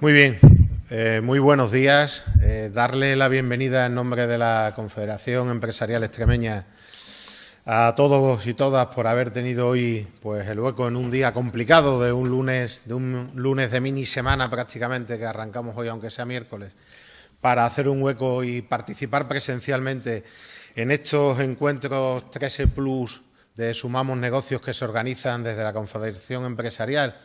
Muy bien, muy buenos días. Darle la bienvenida en nombre de la Confederación Empresarial Extremeña a todos y todas por haber tenido hoy pues el hueco en un día complicado de un lunes de mini semana prácticamente que arrancamos hoy, aunque sea miércoles, para hacer un hueco y participar presencialmente en estos encuentros 13 Plus de Sumamos Negocios que se organizan desde la Confederación Empresarial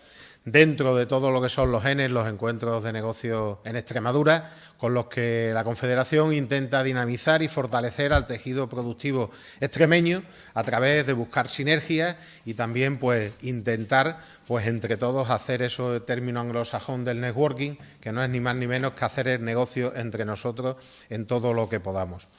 dentro de todo lo que son los ENES, los encuentros de negocios en Extremadura, con los que la Confederación intenta dinamizar y fortalecer al tejido productivo extremeño a través de buscar sinergias y también pues intentar pues entre todos hacer eso término anglosajón del networking, que no es ni más ni menos que hacer el negocio entre nosotros en todo lo que podamos.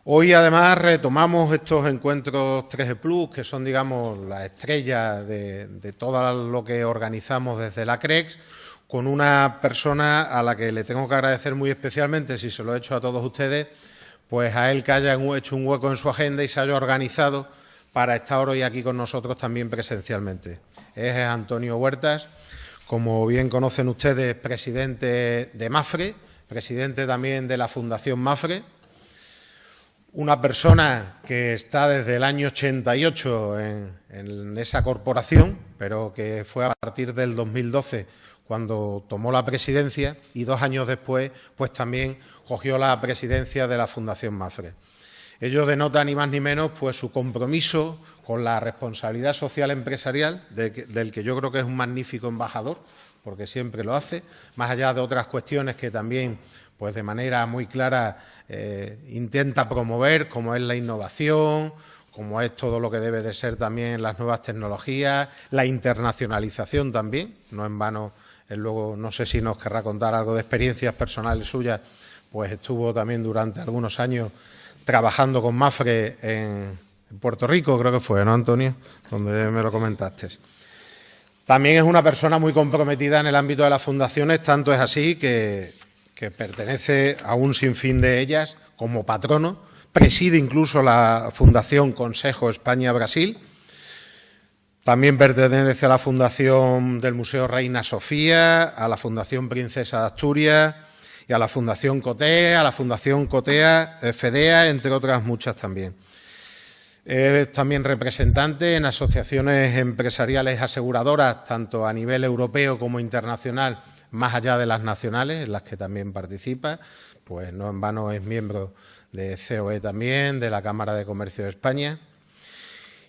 Hoy, además, retomamos estos encuentros 3G Plus, que son, digamos, la estrella de todo lo que organizamos desde la CREX, con una persona a la que le tengo que agradecer muy especialmente, si se lo he hecho a todos ustedes, pues a él que haya hecho un hueco en su agenda y se haya organizado para estar hoy aquí con nosotros también presencialmente. Es Antonio Huertas, como bien conocen ustedes, presidente de MAFRE, presidente también de la Fundación MAFRE, una persona que está desde el año 88 en esa corporación, pero que fue a partir del 2012 cuando tomó la presidencia y 2 años después pues también cogió la presidencia de la Fundación MAFRE. Ello denota ni más ni menos pues su compromiso con la responsabilidad social empresarial, del que yo creo que es un magnífico embajador, porque siempre lo hace, más allá de otras cuestiones que también pues de manera muy clara intenta promover, como es la innovación, como es todo lo que debe de ser también las nuevas tecnologías, la internacionalización también, no en vano, él luego no sé si nos querrá contar algo de experiencias personales suyas, pues estuvo también durante algunos años trabajando con MAFRE en Puerto Rico, creo que fue, ¿no, Antonio? Donde me lo comentaste. También es una persona muy comprometida en el ámbito de las fundaciones, tanto es así que pertenece a un sinfín de ellas como patrono, preside incluso la Fundación Consejo España-Brasil, también pertenece a la Fundación del Museo Reina Sofía, a la Fundación Princesa de Asturias y a la Fundación COTEA, a la Fundación COTEA, FEDEA, entre otras muchas también. Es también representante en asociaciones empresariales aseguradoras, tanto a nivel europeo como internacional, más allá de las nacionales, en las que también participa, pues no en vano es miembro de COE también, de la Cámara de Comercio de España.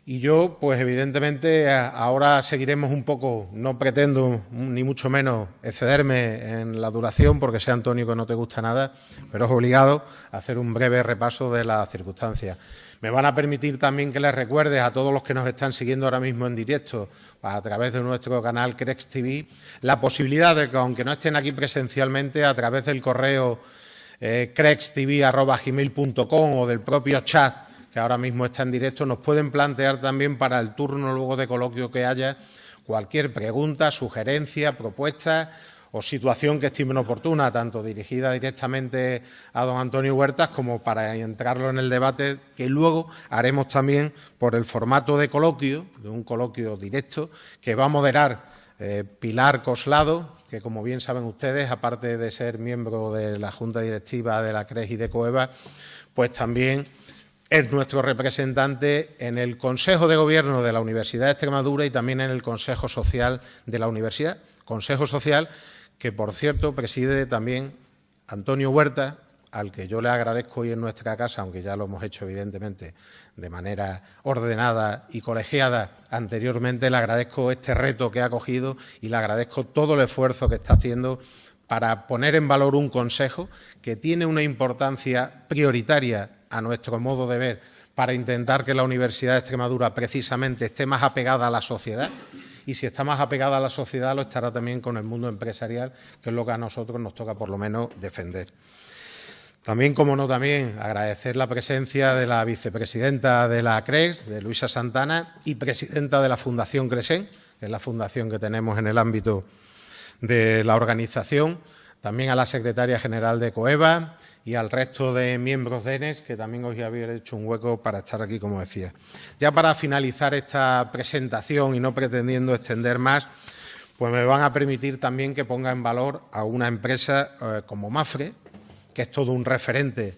Y yo, pues evidentemente, ahora seguiremos un poco, no pretendo ni mucho menos excederme en la duración, porque sé, Antonio, que no te gusta nada, pero es obligado a hacer un breve repaso de las circunstancias. Me van a permitir también que les recuerde a todos los que nos están siguiendo ahora mismo en directo a través de nuestro canal CREX TV la posibilidad de que, aunque no estén aquí presencialmente, a través del correo crextv@gmail.com o del propio chat que ahora mismo está en directo, nos pueden plantear también para el turno luego de coloquio que haya cualquier pregunta, sugerencia, propuesta o situación que estimen oportuna, tanto dirigida directamente a don Antonio Huertas como para entrarlo en el debate que luego haremos también por el formato de coloquio, de un coloquio directo, que va a moderar Pilar Coslado, que como bien saben ustedes, aparte de ser miembro de la Junta Directiva de la CREX y de COEVA, pues también es nuestro representante en el Consejo de Gobierno de la Universidad de Extremadura y también en el Consejo Social de la Universidad. Consejo Social que, por cierto, preside también Antonio Huertas, al que yo le agradezco hoy en nuestra casa, aunque ya lo hemos hecho evidentemente de manera ordenada y colegiada anteriormente, le agradezco este reto que ha cogido y le agradezco todo el esfuerzo que está haciendo para poner en valor un consejo que tiene una importancia prioritaria a nuestro modo de ver para intentar que la Universidad de Extremadura precisamente esté más apegada a la sociedad. Y si está más apegada a la sociedad, lo estará también con el mundo empresarial, que es lo que a nosotros nos toca por lo menos defender. También, como no, también agradecer la presencia de la vicepresidenta de la CREX, de Luisa Santana, y presidenta de la Fundación CRESEN, que es la fundación que tenemos en el ámbito de la organización, también a la secretaria general de COEVA y al resto de miembros de ENES, que también os había hecho un hueco para estar aquí, como decía. Ya para finalizar esta presentación y no pretendiendo extender más, pues me van a permitir también que ponga en valor a una empresa como Mapfre, que es todo un referente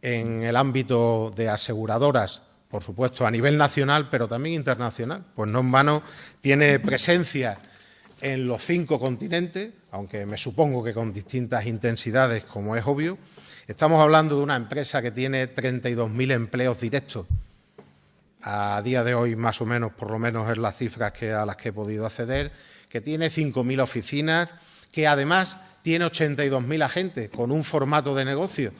en el ámbito de aseguradoras, por supuesto, a nivel nacional, pero también internacional. Pues no en vano tiene presencia en los 5 continentes, aunque me supongo que con distintas intensidades, como es obvio. Estamos hablando de una empresa que tiene 32.000 empleos directos. A día de hoy, más o menos, por lo menos es las cifras a las que he podido acceder, que tiene 5.000 oficinas, que además tiene 82.000 agentes, con un formato de negocio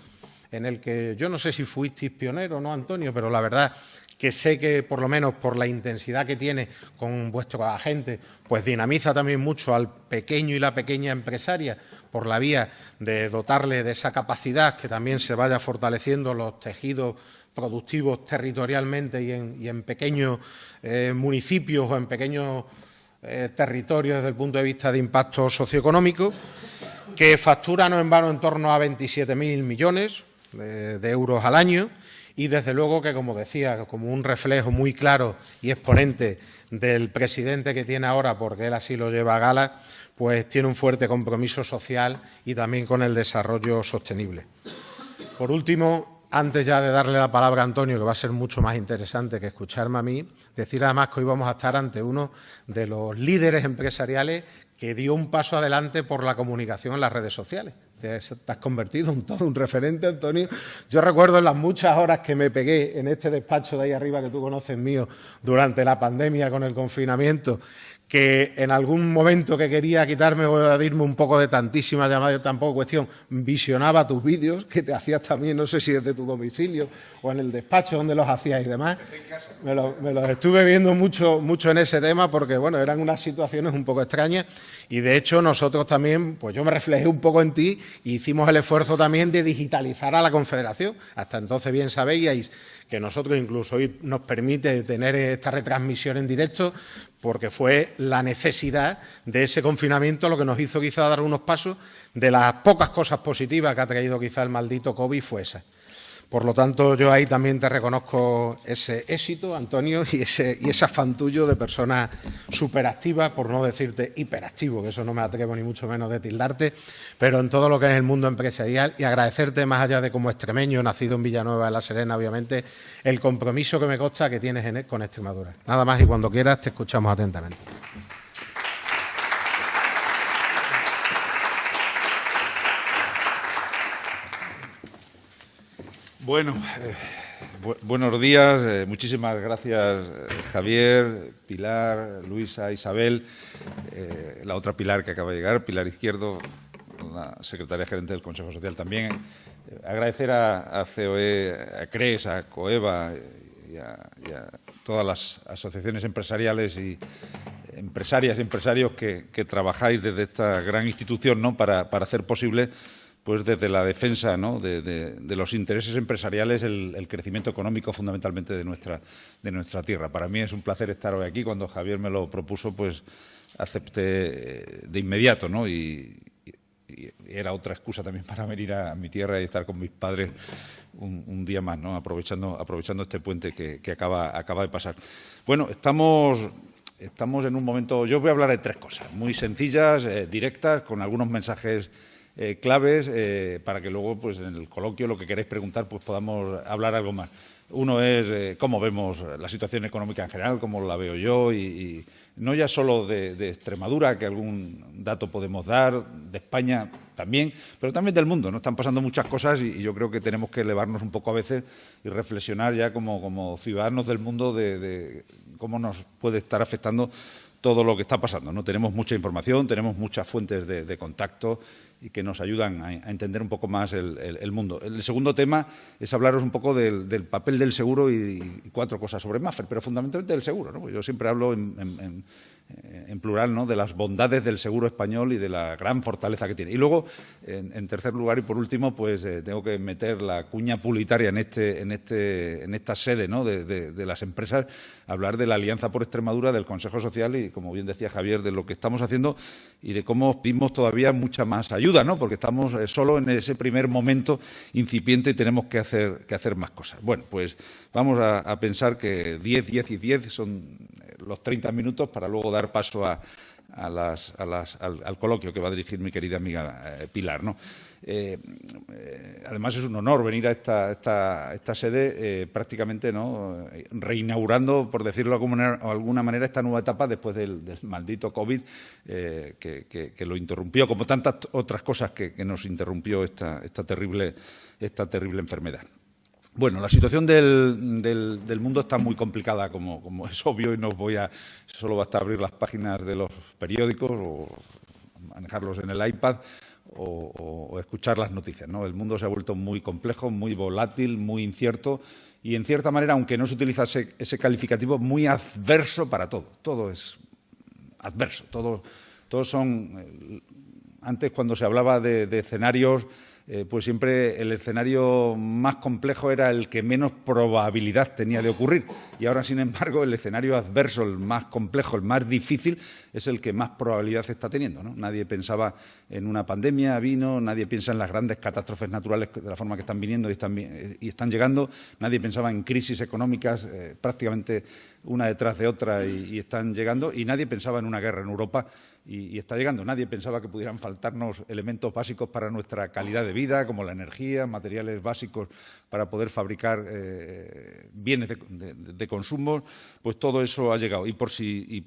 en el que yo no sé si fuisteis pionero o no, Antonio, pero la verdad que sé que, por lo menos por la intensidad que tiene con vuestros agentes, pues dinamiza también mucho al pequeño y la pequeña empresaria por la vía de dotarle de esa capacidad, que también se vaya fortaleciendo los tejidos productivos territorialmente y en pequeños municipios o en pequeños territorios desde el punto de vista de impacto socioeconómico, que factura no en vano en torno a 27.000 millones de euros al año y, desde luego, que, como decía, como un reflejo muy claro y exponente del presidente que tiene ahora, porque él así lo lleva a gala, pues tiene un fuerte compromiso social y también con el desarrollo sostenible. Por último, antes ya de darle la palabra a Antonio, que va a ser mucho más interesante que escucharme a mí, decir además que hoy vamos a estar ante uno de los líderes empresariales que dio un paso adelante por la comunicación en las redes sociales. Te has convertido en todo un referente, Antonio. Yo recuerdo en las muchas horas que me pegué en este despacho de ahí arriba que tú conoces mío durante la pandemia con el confinamiento, que en algún momento que quería quitarme o evadirme un poco de tantísimas llamadas, tampoco cuestión, visionaba tus vídeos, que te hacías también, no sé si desde tu domicilio o en el despacho donde los hacías y demás. Me los estuve viendo mucho en ese tema porque, bueno, eran unas situaciones un poco extrañas y, de hecho, nosotros también, pues yo me reflejé un poco en ti y hicimos el esfuerzo también de digitalizar a la Confederación. Hasta entonces bien sabíais que nosotros incluso hoy nos permite tener esta retransmisión en directo, porque fue la necesidad de ese confinamiento lo que nos hizo quizá dar unos pasos. De las pocas cosas positivas que ha traído quizá el maldito COVID fue esa. Por lo tanto, yo ahí también te reconozco ese éxito, Antonio, y ese afán tuyo de persona superactiva, por no decirte hiperactivo, que eso no me atrevo ni mucho menos de tildarte, pero en todo lo que es el mundo empresarial, y agradecerte, más allá de como extremeño, nacido en Villanueva de la Serena, obviamente, el compromiso que me consta que tienes con Extremadura. Nada más, y cuando quieras te escuchamos atentamente. Bueno, buenos días. Muchísimas gracias, Javier, Pilar, Luisa, Isabel, la otra Pilar que acaba de llegar, Pilar Izquierdo, la secretaria gerente del Consejo Social también. Agradecer a COE, a CRES, a COEVA y a todas las asociaciones empresariales y empresarias y empresarios que trabajáis desde esta gran institución, ¿no?, para hacer posible, pues desde la defensa, ¿no?, de los intereses empresariales, el crecimiento económico fundamentalmente de nuestra tierra. Para mí es un placer estar hoy aquí. Cuando Javier me lo propuso, pues acepté de inmediato, ¿no? Y era otra excusa también para venir a mi tierra y estar con mis padres un día más, ¿no?, aprovechando este puente que acaba de pasar. Bueno, estamos en un momento. Yo voy a hablar de 3 cosas muy sencillas, directas, con algunos mensajes claves, para que luego, pues, en el coloquio, lo que queráis preguntar, pues podamos hablar algo más. Uno es cómo vemos la situación económica en general, cómo la veo yo, y no ya solo de Extremadura, que algún dato podemos dar, de España también, pero también del mundo, ¿no? Están pasando muchas cosas y yo creo que tenemos que elevarnos un poco a veces y reflexionar ya como ciudadanos del mundo de cómo nos puede estar afectando todo lo que está pasando, ¿no? Tenemos mucha información, tenemos muchas fuentes de contacto y que nos ayudan a entender un poco más el mundo. El segundo tema es hablaros un poco del papel del seguro y 4 cosas sobre Mapfre, pero fundamentalmente del seguro, ¿no? Yo siempre hablo en plural, ¿no?, de las bondades del seguro español y de la gran fortaleza que tiene. Y luego, en tercer lugar y por último, pues tengo que meter la cuña publicitaria en esta sede, ¿no?, de las empresas, hablar de la Alianza por Extremadura, del Consejo Social y, como bien decía Javier, de lo que estamos haciendo y de cómo pedimos todavía mucha más ayuda, ¿no?, porque estamos solo en ese primer momento incipiente y tenemos que hacer más cosas. Bueno, pues vamos a pensar que 10, 10 y 10 son los 30 minutos para luego dar paso a al coloquio que va a dirigir mi querida amiga Pilar, ¿no? Además, es un honor venir a esta sede prácticamente, ¿no?, reinaugurando, por decirlo de alguna manera, esta nueva etapa después del maldito COVID que lo interrumpió, como tantas otras cosas que nos interrumpió esta terrible enfermedad. Bueno, la situación del mundo está muy complicada, como es obvio, y solo basta abrir las páginas de los periódicos o manejarlos en el iPad o escuchar las noticias, ¿no? El mundo se ha vuelto muy complejo, muy volátil, muy incierto y, en cierta manera, aunque no se utiliza ese calificativo, muy adverso para todo. Todo es adverso. Todos son... Antes, cuando se hablaba de escenarios, pues siempre el escenario más complejo era el que menos probabilidad tenía de ocurrir. Y ahora, sin embargo, el escenario adverso, el más complejo, el más difícil, es el que más probabilidad está teniendo, ¿no? Nadie pensaba en una pandemia, nadie piensa en las grandes catástrofes naturales de la forma que están viniendo y están llegando. Nadie pensaba en crisis económicas prácticamente una detrás de otra y están llegando. Y nadie pensaba en una guerra en Europa y está llegando. Nadie pensaba que pudieran faltarnos elementos básicos para nuestra calidad de vida, como la energía, materiales básicos para poder fabricar bienes de consumo. Pues todo eso ha llegado. Y por si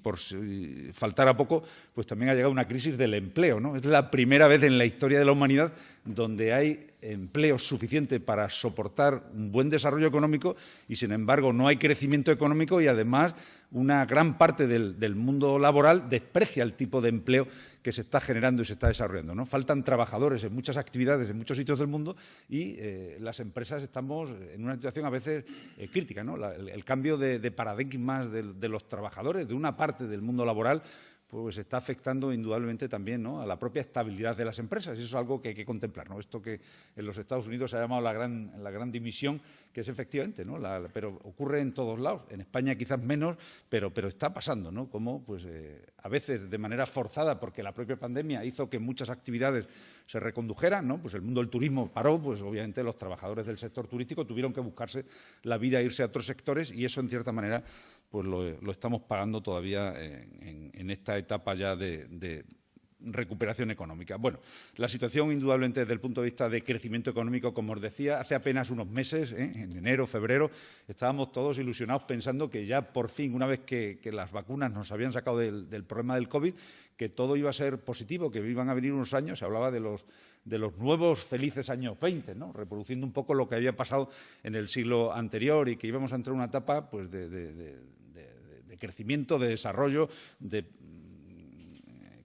faltara poco, pues también ha llegado una crisis del empleo, ¿no? Es la primera vez en la historia de la humanidad donde hay empleo suficiente para soportar un buen desarrollo económico y, sin embargo, no hay crecimiento económico y, además, una gran parte del mundo laboral desprecia el tipo de empleo que se está generando y se está desarrollando, ¿no? Faltan trabajadores en muchas actividades, en muchos sitios del mundo y las empresas estamos en una situación a veces crítica, ¿no? El cambio de paradigmas de los trabajadores, de una parte del mundo laboral, pues está afectando indudablemente también, ¿no?, a la propia estabilidad de las empresas. Y eso es algo que hay que contemplar, ¿no? Esto que en los Estados Unidos se ha llamado la gran dimisión, que es efectivamente, ¿no?, pero ocurre en todos lados. En España quizás menos, pero está pasando, ¿no? Como pues a veces de manera forzada, porque la propia pandemia hizo que muchas actividades se recondujeran, ¿no? Pues el mundo del turismo paró, pues obviamente los trabajadores del sector turístico tuvieron que buscarse la vida e irse a otros sectores y eso, en cierta manera, pues lo estamos pagando todavía en esta etapa ya de recuperación económica. Bueno, la situación, indudablemente, desde el punto de vista de crecimiento económico, como os decía, hace apenas unos meses, en enero, febrero, estábamos todos ilusionados pensando que ya por fin, una vez que las vacunas nos habían sacado del problema del COVID, que todo iba a ser positivo, que iban a venir unos años, se hablaba de los nuevos felices años 20, ¿no?, reproduciendo un poco lo que había pasado en el siglo anterior y que íbamos a entrar en una etapa pues de crecimiento, de desarrollo, de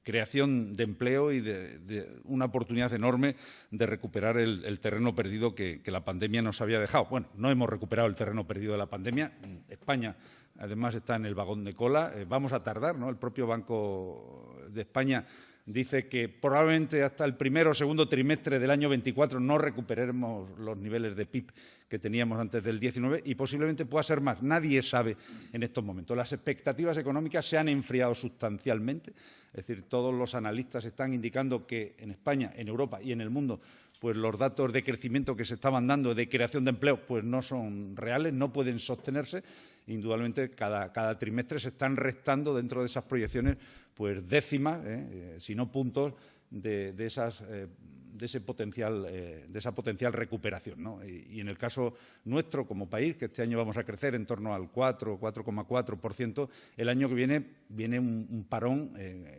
creación de empleo y de una oportunidad enorme de recuperar el terreno perdido que la pandemia nos había dejado. Bueno, no hemos recuperado el terreno perdido de la pandemia. España, además, está en el vagón de cola. Vamos a tardar, ¿no? El propio Banco de España dice que probablemente hasta el primero o segundo trimestre del año 24 no recuperemos los niveles de PIB que teníamos antes del 19 y posiblemente pueda ser más. Nadie sabe en estos momentos. Las expectativas económicas se han enfriado sustancialmente. Es decir, todos los analistas están indicando que en España, en Europa y en el mundo, pues los datos de crecimiento que se estaban dando, de creación de empleo, pues no son reales, no pueden sostenerse. Indudablemente, cada trimestre se están restando dentro de esas proyecciones pues décimas, si no puntos, de esa potencial recuperación, ¿no? Y en el caso nuestro, como país, que este año vamos a crecer en torno al 4,4%, el año que viene un parón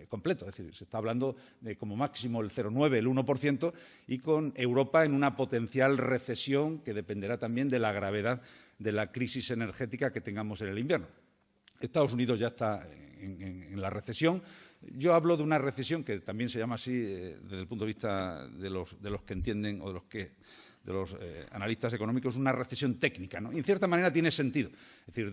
completo. Es decir, se está hablando de como máximo el 0,9, el 1%, y con Europa en una potencial recesión que dependerá también de la gravedad de la crisis energética que tengamos en el invierno. Estados Unidos ya está en la recesión. Yo hablo de una recesión que también se llama así desde el punto de vista de los que entienden o de los analistas económicos, una recesión técnica, ¿no? Y en cierta manera tiene sentido. Es decir,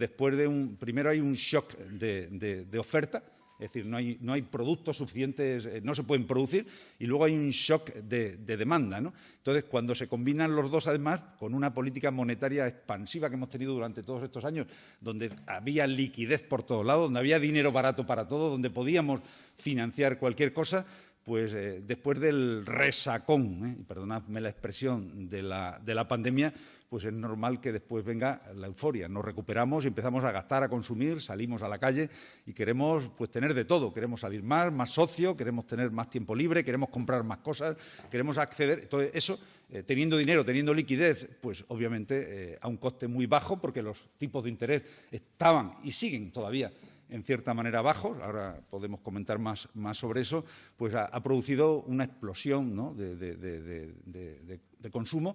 primero hay un shock de oferta. Es decir, no hay productos suficientes, no se pueden producir, y luego hay un shock de demanda, ¿no? Entonces, cuando se combinan los dos, además, con una política monetaria expansiva que hemos tenido durante todos estos años, donde había liquidez por todos lados, donde había dinero barato para todo, donde podíamos financiar cualquier cosa, pues después del resacón, y perdonadme la expresión, de la pandemia, pues es normal que después venga la euforia. Nos recuperamos y empezamos a gastar, a consumir, salimos a la calle y queremos pues tener de todo. Queremos salir más socio, queremos tener más tiempo libre, queremos comprar más cosas, queremos acceder. Entonces, eso, teniendo dinero, teniendo liquidez, pues obviamente a un coste muy bajo, porque los tipos de interés estaban y siguen todavía en cierta manera bajos, ahora podemos comentar más sobre eso, pues ha producido una explosión, ¿no?, de consumo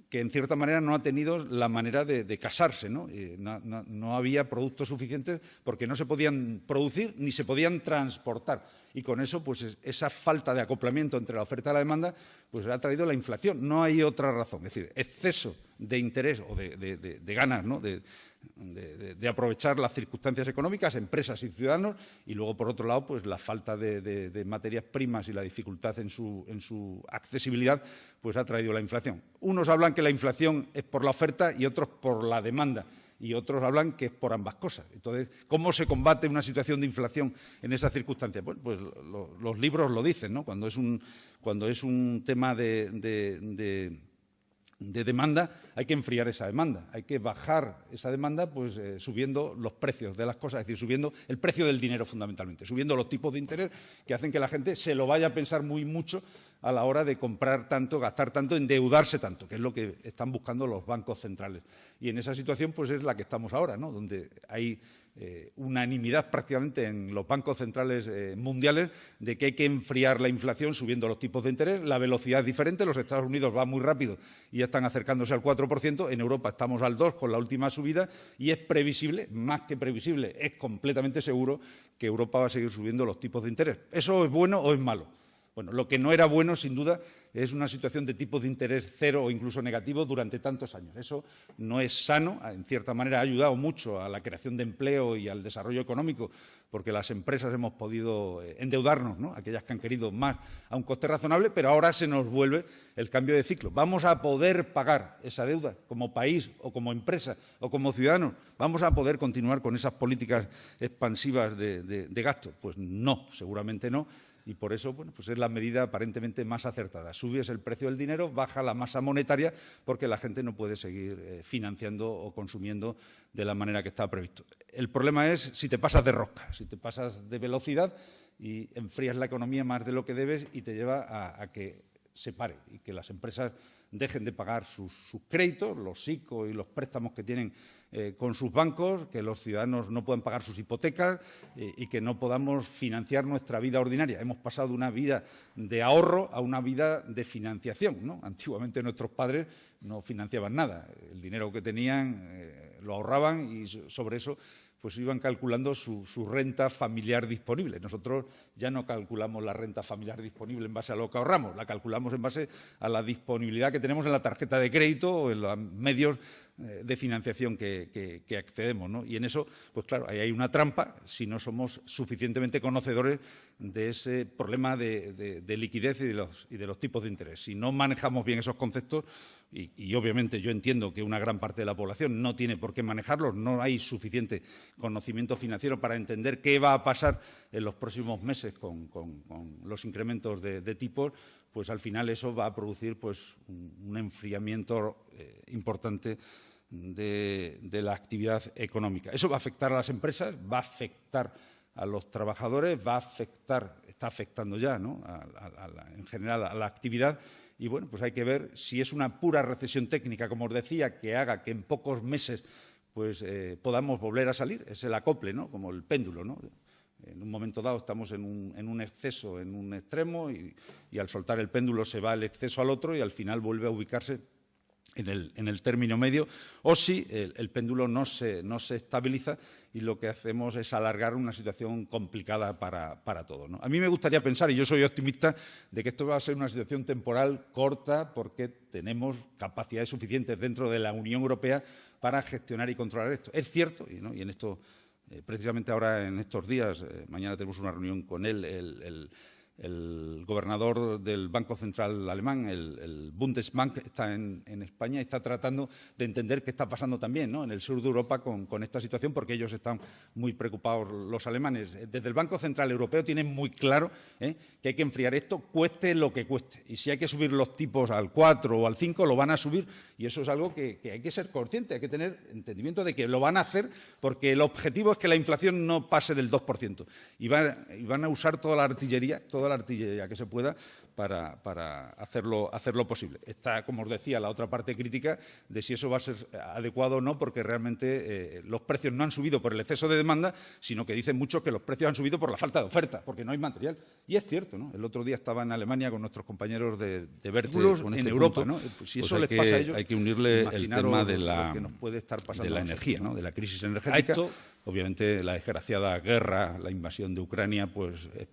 que en cierta manera no ha tenido la manera de casarse, ¿no? No había productos suficientes porque no se podían producir ni se podían transportar. Y con eso, pues esa falta de acoplamiento entre la oferta y la demanda, pues ha traído la inflación. No hay otra razón. Es decir, exceso de interés o de ganas, ¿no?, de aprovechar las circunstancias económicas, empresas y ciudadanos, y luego, por otro lado, pues la falta de materias primas y la dificultad en su accesibilidad, pues ha traído la inflación. Unos hablan que la inflación es por la oferta y otros por la demanda, y otros hablan que es por ambas cosas. Entonces, ¿cómo se combate una situación de inflación en esas circunstancias? Bueno, pues los libros lo dicen, ¿no? Cuando es un tema de demanda, hay que enfriar esa demanda, hay que bajar esa demanda pues subiendo los precios de las cosas, es decir, subiendo el precio del dinero fundamentalmente, subiendo los tipos de interés que hacen que la gente se lo vaya a pensar mucho a la hora de comprar tanto, gastar tanto, endeudarse tanto, que es lo que están buscando los bancos centrales. Y en esa situación pues es la que estamos ahora, ¿no?, donde hay unanimidad prácticamente en los bancos centrales mundiales de que hay que enfriar la inflación subiendo los tipos de interés. La velocidad es diferente, los Estados Unidos van muy rápido y ya están acercándose al 4%, en Europa estamos al 2% con la última subida y es previsible, más que previsible, es completamente seguro que Europa va a seguir subiendo los tipos de interés. ¿Eso es bueno o es malo? Bueno, lo que no era bueno, sin duda, es una situación de tipos de interés cero o incluso negativo durante tantos años. Eso no es sano, en cierta manera ha ayudado mucho a la creación de empleo y al desarrollo económico, porque las empresas hemos podido endeudarnos, ¿no?, aquellas que han querido más a un coste razonable, pero ahora se nos vuelve el cambio de ciclo. ¿Vamos a poder pagar esa deuda como país o como empresa o como ciudadanos? ¿Vamos a poder continuar con esas políticas expansivas de gasto? Pues no, seguramente no. Y por eso, bueno, pues es la medida aparentemente más acertada. Subes el precio del dinero, baja la masa monetaria, porque la gente no puede seguir financiando o consumiendo de la manera que estaba previsto. El problema es si te pasas de rosca, si te pasas de velocidad y enfrías la economía más de lo que debes y te lleva a que se pare y que las empresas dejen de pagar sus créditos, los ICO y los préstamos que tienen con sus bancos, que los ciudadanos no puedan pagar sus hipotecas y que no podamos financiar nuestra vida ordinaria. Hemos pasado de una vida de ahorro a una vida de financiación, ¿no? Antiguamente nuestros padres no financiaban nada. El dinero que tenían lo ahorraban y sobre eso pues iban calculando su renta familiar disponible. Nosotros ya no calculamos la renta familiar disponible en base a lo que ahorramos, la calculamos en base a la disponibilidad que tenemos en la tarjeta de crédito o en los medios de financiación que accedemos, ¿no? Y en eso, pues claro, ahí hay una trampa si no somos suficientemente conocedores de ese problema de liquidez y de los tipos de interés. Si no manejamos bien esos conceptos, y obviamente yo entiendo que una gran parte de la población no tiene por qué manejarlos, no hay suficiente conocimiento financiero para entender qué va a pasar en los próximos meses con los incrementos de tipos, pues al final eso va a producir pues un enfriamiento importante de la actividad económica. Eso va a afectar a las empresas, va a afectar a los trabajadores, está afectando ya, ¿no?, en general a la actividad. Y bueno, pues hay que ver si es una pura recesión técnica, como os decía, que haga que en pocos meses pues podamos volver a salir. Es el acople, ¿no?, como el péndulo, ¿no? En un momento dado estamos en un exceso en un extremo y al soltar el péndulo se va el exceso al otro y al final vuelve a ubicarse en el término medio, o si el péndulo no se estabiliza y lo que hacemos es alargar una situación complicada para todos, ¿no? A mí me gustaría pensar, y yo soy optimista, de que esto va a ser una situación temporal corta porque tenemos capacidades suficientes dentro de la Unión Europea para gestionar y controlar esto. Es cierto, y en esto, precisamente ahora en estos días, mañana tenemos una reunión con él, el gobernador del Banco Central alemán, el Bundesbank, está en España y está tratando de entender qué está pasando también, ¿no?, en el sur de Europa con esta situación, porque ellos están muy preocupados, los alemanes. Desde el Banco Central Europeo tienen muy claro que hay que enfriar esto, cueste lo que cueste. Y si hay que subir los tipos al 4 o al 5, lo van a subir. Y eso es algo que hay que ser consciente, hay que tener entendimiento de que lo van a hacer, porque el objetivo es que la inflación no pase del 2%. Y van a usar toda la artillería que se pueda para hacerlo posible. Está, como os decía, la otra parte crítica de si eso va a ser adecuado o no, porque realmente los precios no han subido por el exceso de demanda, sino que dicen muchos que los precios han subido por la falta de oferta, porque no hay material. Y es cierto, ¿no? El otro día estaba en Alemania con nuestros compañeros de vértibulos en Europa, ¿no? Si eso les pasa a ellos, hay que unirle el tema de la, que nos puede estar pasando de la energía, ¿no?, de la crisis energética. Obviamente, la desgraciada guerra, la invasión de Ucrania, pues es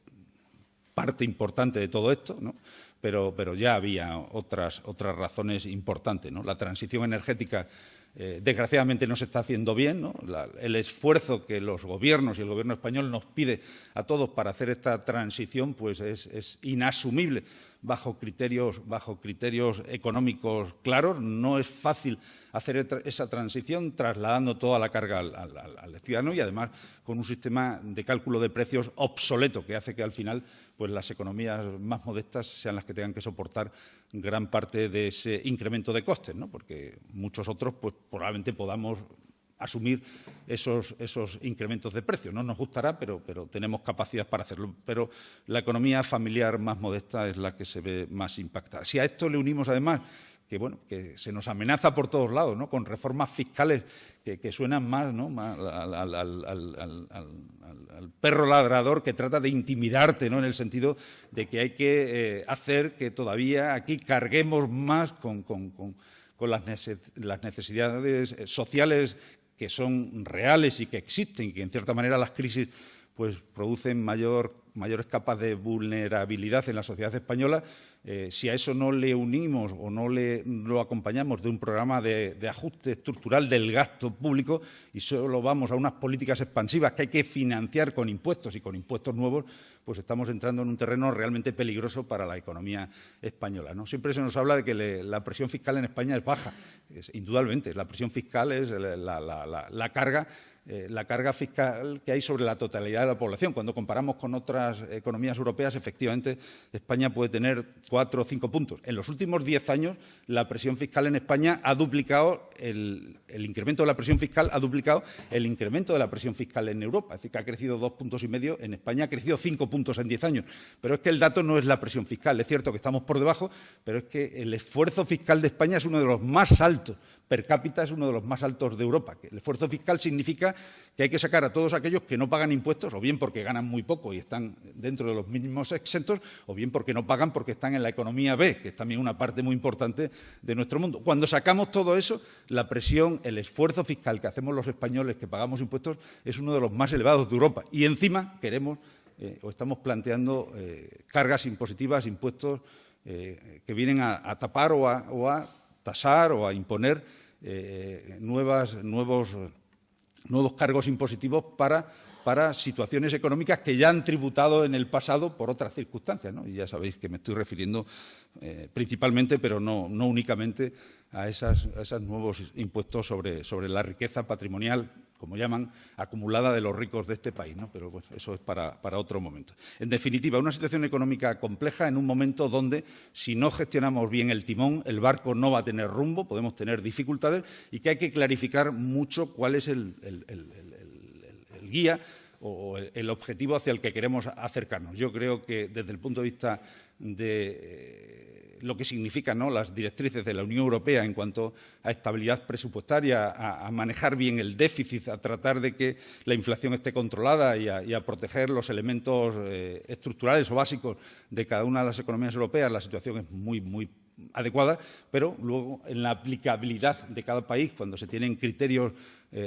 parte importante de todo esto, ¿no? Pero ya había otras razones importantes, ¿no? La transición energética, desgraciadamente, no se está haciendo bien, ¿no? El esfuerzo que los gobiernos y el Gobierno español nos pide a todos para hacer esta transición, pues es inasumible bajo criterios económicos claros. No es fácil hacer esa transición trasladando toda la carga al ciudadano, y además con un sistema de cálculo de precios obsoleto, que hace que al final pues las economías más modestas sean las que tengan que soportar gran parte de ese incremento de costes, ¿no? Porque muchos otros pues probablemente podamos asumir esos incrementos de precios. No nos gustará, pero tenemos capacidad para hacerlo. Pero la economía familiar más modesta es la que se ve más impactada. Si a esto le unimos, además, que se nos amenaza por todos lados, ¿no?, con reformas fiscales que suenan más, ¿no?, al perro ladrador que trata de intimidarte, ¿no?, en el sentido de que hay que hacer que todavía aquí carguemos más con las necesidades sociales que son reales y que existen, y que en cierta manera las crisis pues producen mayores capas de vulnerabilidad en la sociedad española. Si a eso no le unimos o no lo acompañamos de un programa de ajuste estructural del gasto público, y solo vamos a unas políticas expansivas que hay que financiar con impuestos y con impuestos nuevos, pues estamos entrando en un terreno realmente peligroso para la economía española, ¿no? Siempre se nos habla de que la presión fiscal en España es baja. Indudablemente, la presión fiscal es la carga fiscal que hay sobre la totalidad de la población. Cuando comparamos con otras economías europeas, efectivamente, España puede tener 4 o 5 puntos. En los últimos 10 años, la presión fiscal en España ha duplicado, el incremento de la presión fiscal ha duplicado el incremento de la presión fiscal en Europa. Es decir, que ha crecido 2,5 puntos, en España ha crecido 5 puntos en 10 años. Pero es que el dato no es la presión fiscal. Es cierto que estamos por debajo, pero es que el esfuerzo fiscal de España es uno de los más altos. Per cápita es uno de los más altos de Europa. El esfuerzo fiscal significa que hay que sacar a todos aquellos que no pagan impuestos, o bien porque ganan muy poco y están dentro de los mínimos exentos, o bien porque no pagan porque están en la economía B, que es también una parte muy importante de nuestro mundo. Cuando sacamos todo eso, la presión, el esfuerzo fiscal que hacemos los españoles que pagamos impuestos es uno de los más elevados de Europa. Y encima queremos o estamos planteando cargas impositivas, impuestos que vienen a tapar o a tasar o a imponer nuevos cargos impositivos para situaciones económicas que ya han tributado en el pasado por otras circunstancias, ¿no? Y ya sabéis que me estoy refiriendo principalmente, pero no únicamente, a esos nuevos impuestos sobre la riqueza patrimonial, como llaman, acumulada de los ricos de este país, ¿no? Pero bueno, eso es para otro momento. En definitiva, una situación económica compleja en un momento donde, si no gestionamos bien el timón, el barco no va a tener rumbo, podemos tener dificultades, y que hay que clarificar mucho cuál es el guía o el objetivo hacia el que queremos acercarnos. Yo creo que desde el punto de vista de lo que significan, ¿no?, las directrices de la Unión Europea en cuanto a estabilidad presupuestaria, a manejar bien el déficit, a tratar de que la inflación esté controlada y a proteger los elementos estructurales o básicos de cada una de las economías europeas, la situación es muy adecuada, pero luego en la aplicabilidad de cada país, cuando se tienen criterios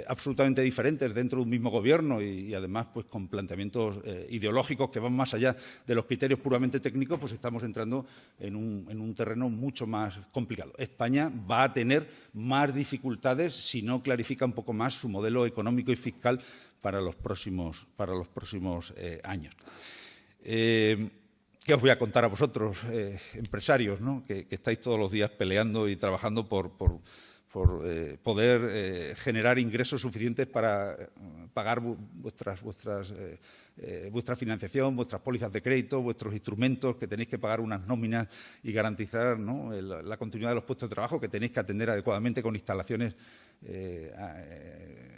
absolutamente diferentes dentro de un mismo gobierno y además pues con planteamientos ideológicos que van más allá de los criterios puramente técnicos, pues estamos entrando en un terreno mucho más complicado. España va a tener más dificultades si no clarifica un poco más su modelo económico y fiscal para los próximos años. ¿Qué os voy a contar a vosotros, empresarios, ¿no? que estáis todos los días peleando y trabajando por poder generar ingresos suficientes para pagar vuestra financiación, vuestras pólizas de crédito, vuestros instrumentos, que tenéis que pagar unas nóminas y garantizar, ¿no?, la continuidad de los puestos de trabajo, que tenéis que atender adecuadamente con instalaciones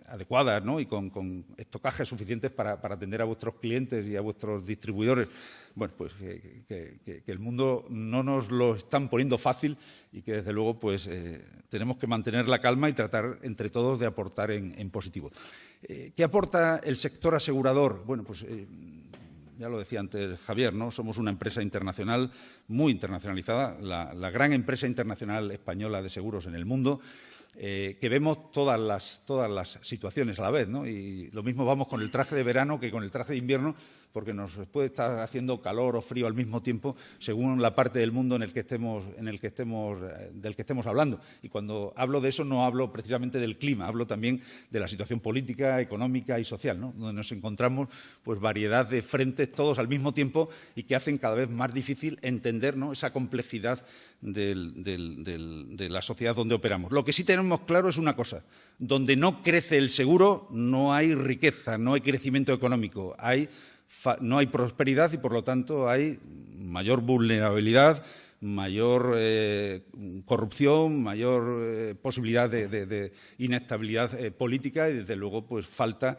adecuadas, ¿no?, y con estocajes suficientes para atender a vuestros clientes y a vuestros distribuidores. Bueno, pues que el mundo no nos lo están poniendo fácil y que, desde luego, pues tenemos que mantener la calma y tratar entre todos de aportar en positivo. ¿Qué aporta el sector asegurador? Bueno, pues ya lo decía antes Javier, ¿no? Somos una empresa internacional, muy internacionalizada, la gran empresa internacional española de seguros en el mundo, que vemos todas las situaciones a la vez, ¿no? Y lo mismo vamos con el traje de verano que con el traje de invierno, porque nos puede estar haciendo calor o frío al mismo tiempo según la parte del mundo del que estemos hablando. Y cuando hablo de eso no hablo precisamente del clima, hablo también de la situación política, económica y social, ¿no?, donde nos encontramos pues variedad de frentes todos al mismo tiempo y que hacen cada vez más difícil entender, ¿no?, esa complejidad de la sociedad donde operamos. Lo que sí tenemos claro es una cosa: donde no crece el seguro no hay riqueza, no hay crecimiento económico, no hay prosperidad y, por lo tanto, hay mayor vulnerabilidad, mayor corrupción, mayor posibilidad de inestabilidad política y, desde luego, pues falta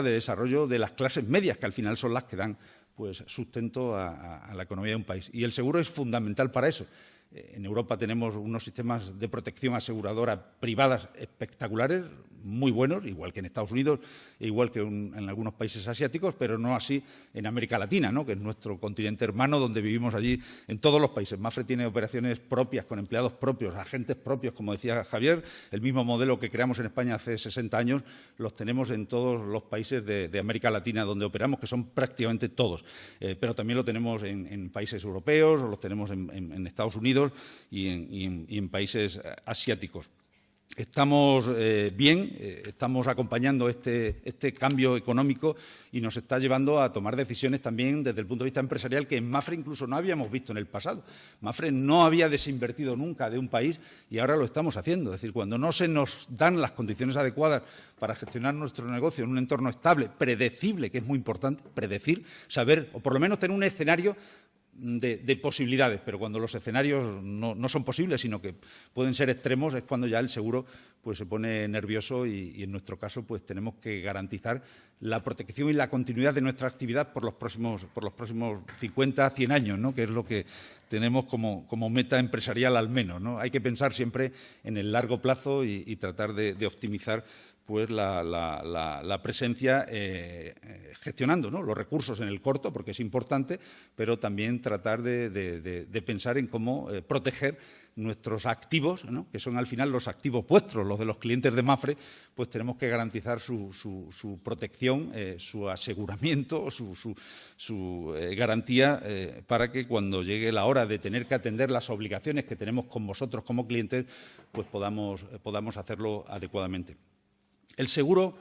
de desarrollo de las clases medias, que al final son las que dan pues sustento a la economía de un país. Y el seguro es fundamental para eso. En Europa tenemos unos sistemas de protección aseguradora privadas espectaculares, muy buenos, igual que en Estados Unidos, igual que en algunos países asiáticos, pero no así en América Latina, ¿no?, que es nuestro continente hermano, donde vivimos allí en todos los países. Mapfre tiene operaciones propias, con empleados propios, agentes propios, como decía Javier. El mismo modelo que creamos en España hace 60 años los tenemos en todos los países de América Latina donde operamos, que son prácticamente todos. Pero también lo tenemos en países europeos, o los tenemos en Estados Unidos y en países asiáticos. Estamos bien, estamos acompañando este cambio económico y nos está llevando a tomar decisiones también desde el punto de vista empresarial que en Mapfre incluso no habíamos visto en el pasado. Mapfre no había desinvertido nunca de un país y ahora lo estamos haciendo. Es decir, cuando no se nos dan las condiciones adecuadas para gestionar nuestro negocio en un entorno estable, predecible, que es muy importante, predecir, saber, o por lo menos tener un escenario de posibilidades, pero cuando los escenarios no son posibles, sino que pueden ser extremos, es cuando ya el seguro pues se pone nervioso y en nuestro caso pues tenemos que garantizar la protección y la continuidad de nuestra actividad por los próximos 50, 100 años, ¿no?, que es lo que tenemos como meta empresarial al menos, ¿no? Hay que pensar siempre en el largo plazo y tratar de optimizar pues la presencia gestionando, ¿no?, los recursos en el corto, porque es importante, pero también tratar de pensar en cómo proteger nuestros activos, ¿no?, que son al final los activos vuestros, los de los clientes de Mapfre. Pues tenemos que garantizar su protección, su aseguramiento, su garantía para que cuando llegue la hora de tener que atender las obligaciones que tenemos con vosotros como clientes, pues podamos hacerlo adecuadamente. El seguro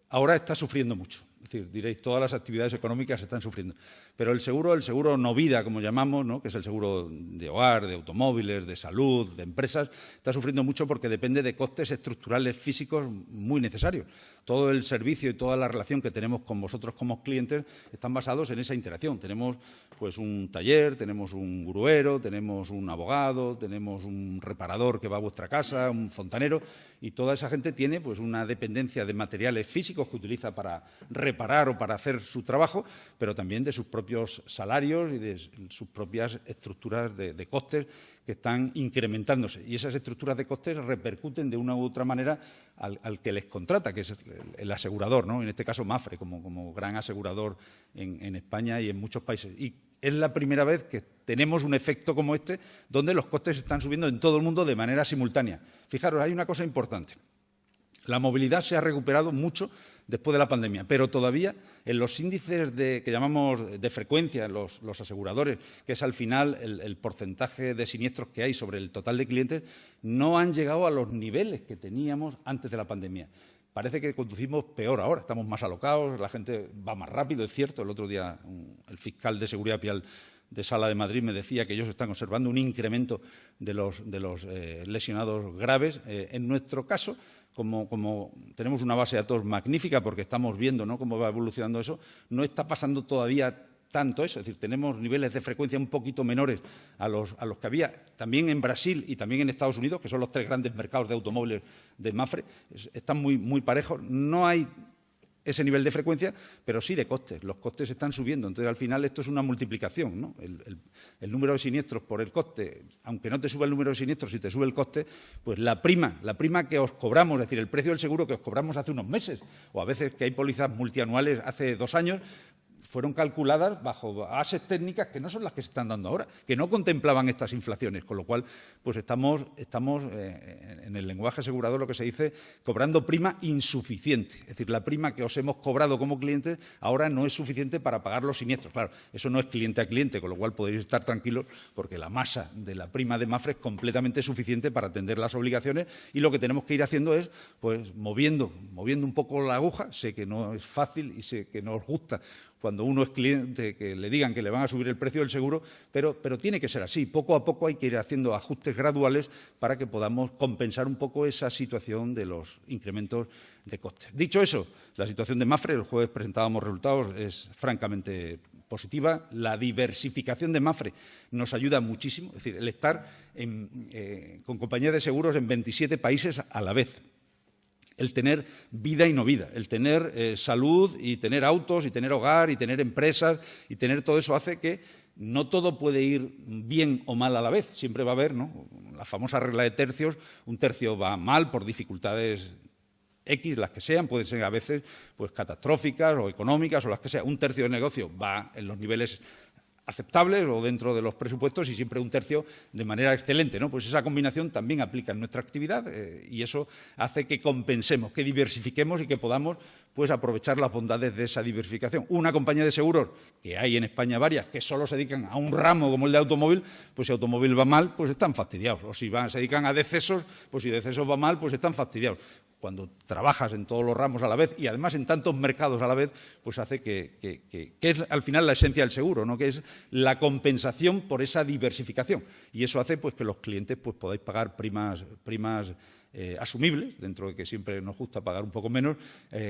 ahora está sufriendo mucho. Es decir, diréis, todas las actividades económicas están sufriendo. Pero el seguro no vida, como llamamos, ¿no?, que es el seguro de hogar, de automóviles, de salud, de empresas, está sufriendo mucho porque depende de costes estructurales físicos muy necesarios. Todo el servicio y toda la relación que tenemos con vosotros como clientes están basados en esa interacción. Tenemos pues un taller, tenemos un gruero, tenemos un abogado, tenemos un reparador que va a vuestra casa, un fontanero, y toda esa gente tiene pues una dependencia de materiales físicos que utiliza para reparar o para hacer su trabajo, pero también de sus propios salarios y de sus propias estructuras de costes que están incrementándose. Y esas estructuras de costes repercuten de una u otra manera al que les contrata, que es el asegurador, ¿no?, en este caso Mapfre, como gran asegurador en España y en muchos países. Y es la primera vez que tenemos un efecto como este, donde los costes están subiendo en todo el mundo de manera simultánea. Fijaros, hay una cosa importante. La movilidad se ha recuperado mucho después de la pandemia, pero todavía en los índices que llamamos de frecuencia, los aseguradores, que es al final el porcentaje de siniestros que hay sobre el total de clientes, no han llegado a los niveles que teníamos antes de la pandemia. parece que conducimos peor ahora, estamos más alocados, la gente va más rápido, es cierto. El otro día el fiscal de Seguridad Vial de Sala de Madrid me decía que ellos están observando un incremento de los lesionados graves. En nuestro caso, como tenemos una base de datos magnífica porque estamos viendo, ¿no?, cómo va evolucionando eso, no está pasando todavía tanto eso, es decir, tenemos niveles de frecuencia un poquito menores a los que había también en Brasil y también en Estados Unidos, que son los 3 grandes mercados de automóviles de Mapfre, están muy parejos. No hay ese nivel de frecuencia, pero sí de costes. Los costes están subiendo. Entonces, al final, esto es una multiplicación, ¿no? El número de siniestros por el coste, aunque no te suba el número de siniestros, si te sube el coste, pues la prima que os cobramos, es decir, el precio del seguro que os cobramos hace unos meses, o a veces que hay pólizas multianuales hace 2 años, fueron calculadas bajo bases técnicas que no son las que se están dando ahora, que no contemplaban estas inflaciones, con lo cual pues estamos en el lenguaje asegurador, lo que se dice, cobrando prima insuficiente. Es decir, la prima que os hemos cobrado como clientes ahora no es suficiente para pagar los siniestros. Claro, eso no es cliente a cliente, con lo cual podéis estar tranquilos porque la masa de la prima de Mapfre es completamente suficiente para atender las obligaciones, y lo que tenemos que ir haciendo es pues moviendo un poco la aguja. Sé que no es fácil y sé que no os gusta cuando uno es cliente que le digan que le van a subir el precio del seguro, pero tiene que ser así. Poco a poco hay que ir haciendo ajustes graduales para que podamos compensar un poco esa situación de los incrementos de costes. Dicho eso, la situación de Mapfre, el jueves presentábamos resultados, es francamente positiva. La diversificación de Mapfre nos ayuda muchísimo, es decir, el estar con compañías de seguros en 27 países a la vez, el tener vida y no vida, el tener salud y tener autos y tener hogar y tener empresas y tener todo eso hace que no todo puede ir bien o mal a la vez. Siempre va a haber, ¿no?, la famosa regla de tercios. Un tercio va mal por dificultades X, las que sean, pueden ser a veces pues catastróficas o económicas o las que sea. Un tercio del negocio va en los niveles aceptables o dentro de los presupuestos, y siempre un tercio de manera excelente, ¿no? Pues esa combinación también aplica en nuestra actividad y eso hace que compensemos, que diversifiquemos y que podamos pues aprovechar las bondades de esa diversificación. Una compañía de seguros, que hay en España varias, que solo se dedican a un ramo como el de automóvil, pues si automóvil va mal, pues están fastidiados. O si se dedican a decesos, pues si decesos va mal, pues están fastidiados. Cuando trabajas en todos los ramos a la vez y además en tantos mercados a la vez, pues hace que es al final la esencia del seguro, ¿no?, que es la compensación por esa diversificación. Y eso hace pues que los clientes pues podáis pagar primas asumibles, dentro de que siempre nos gusta pagar un poco menos,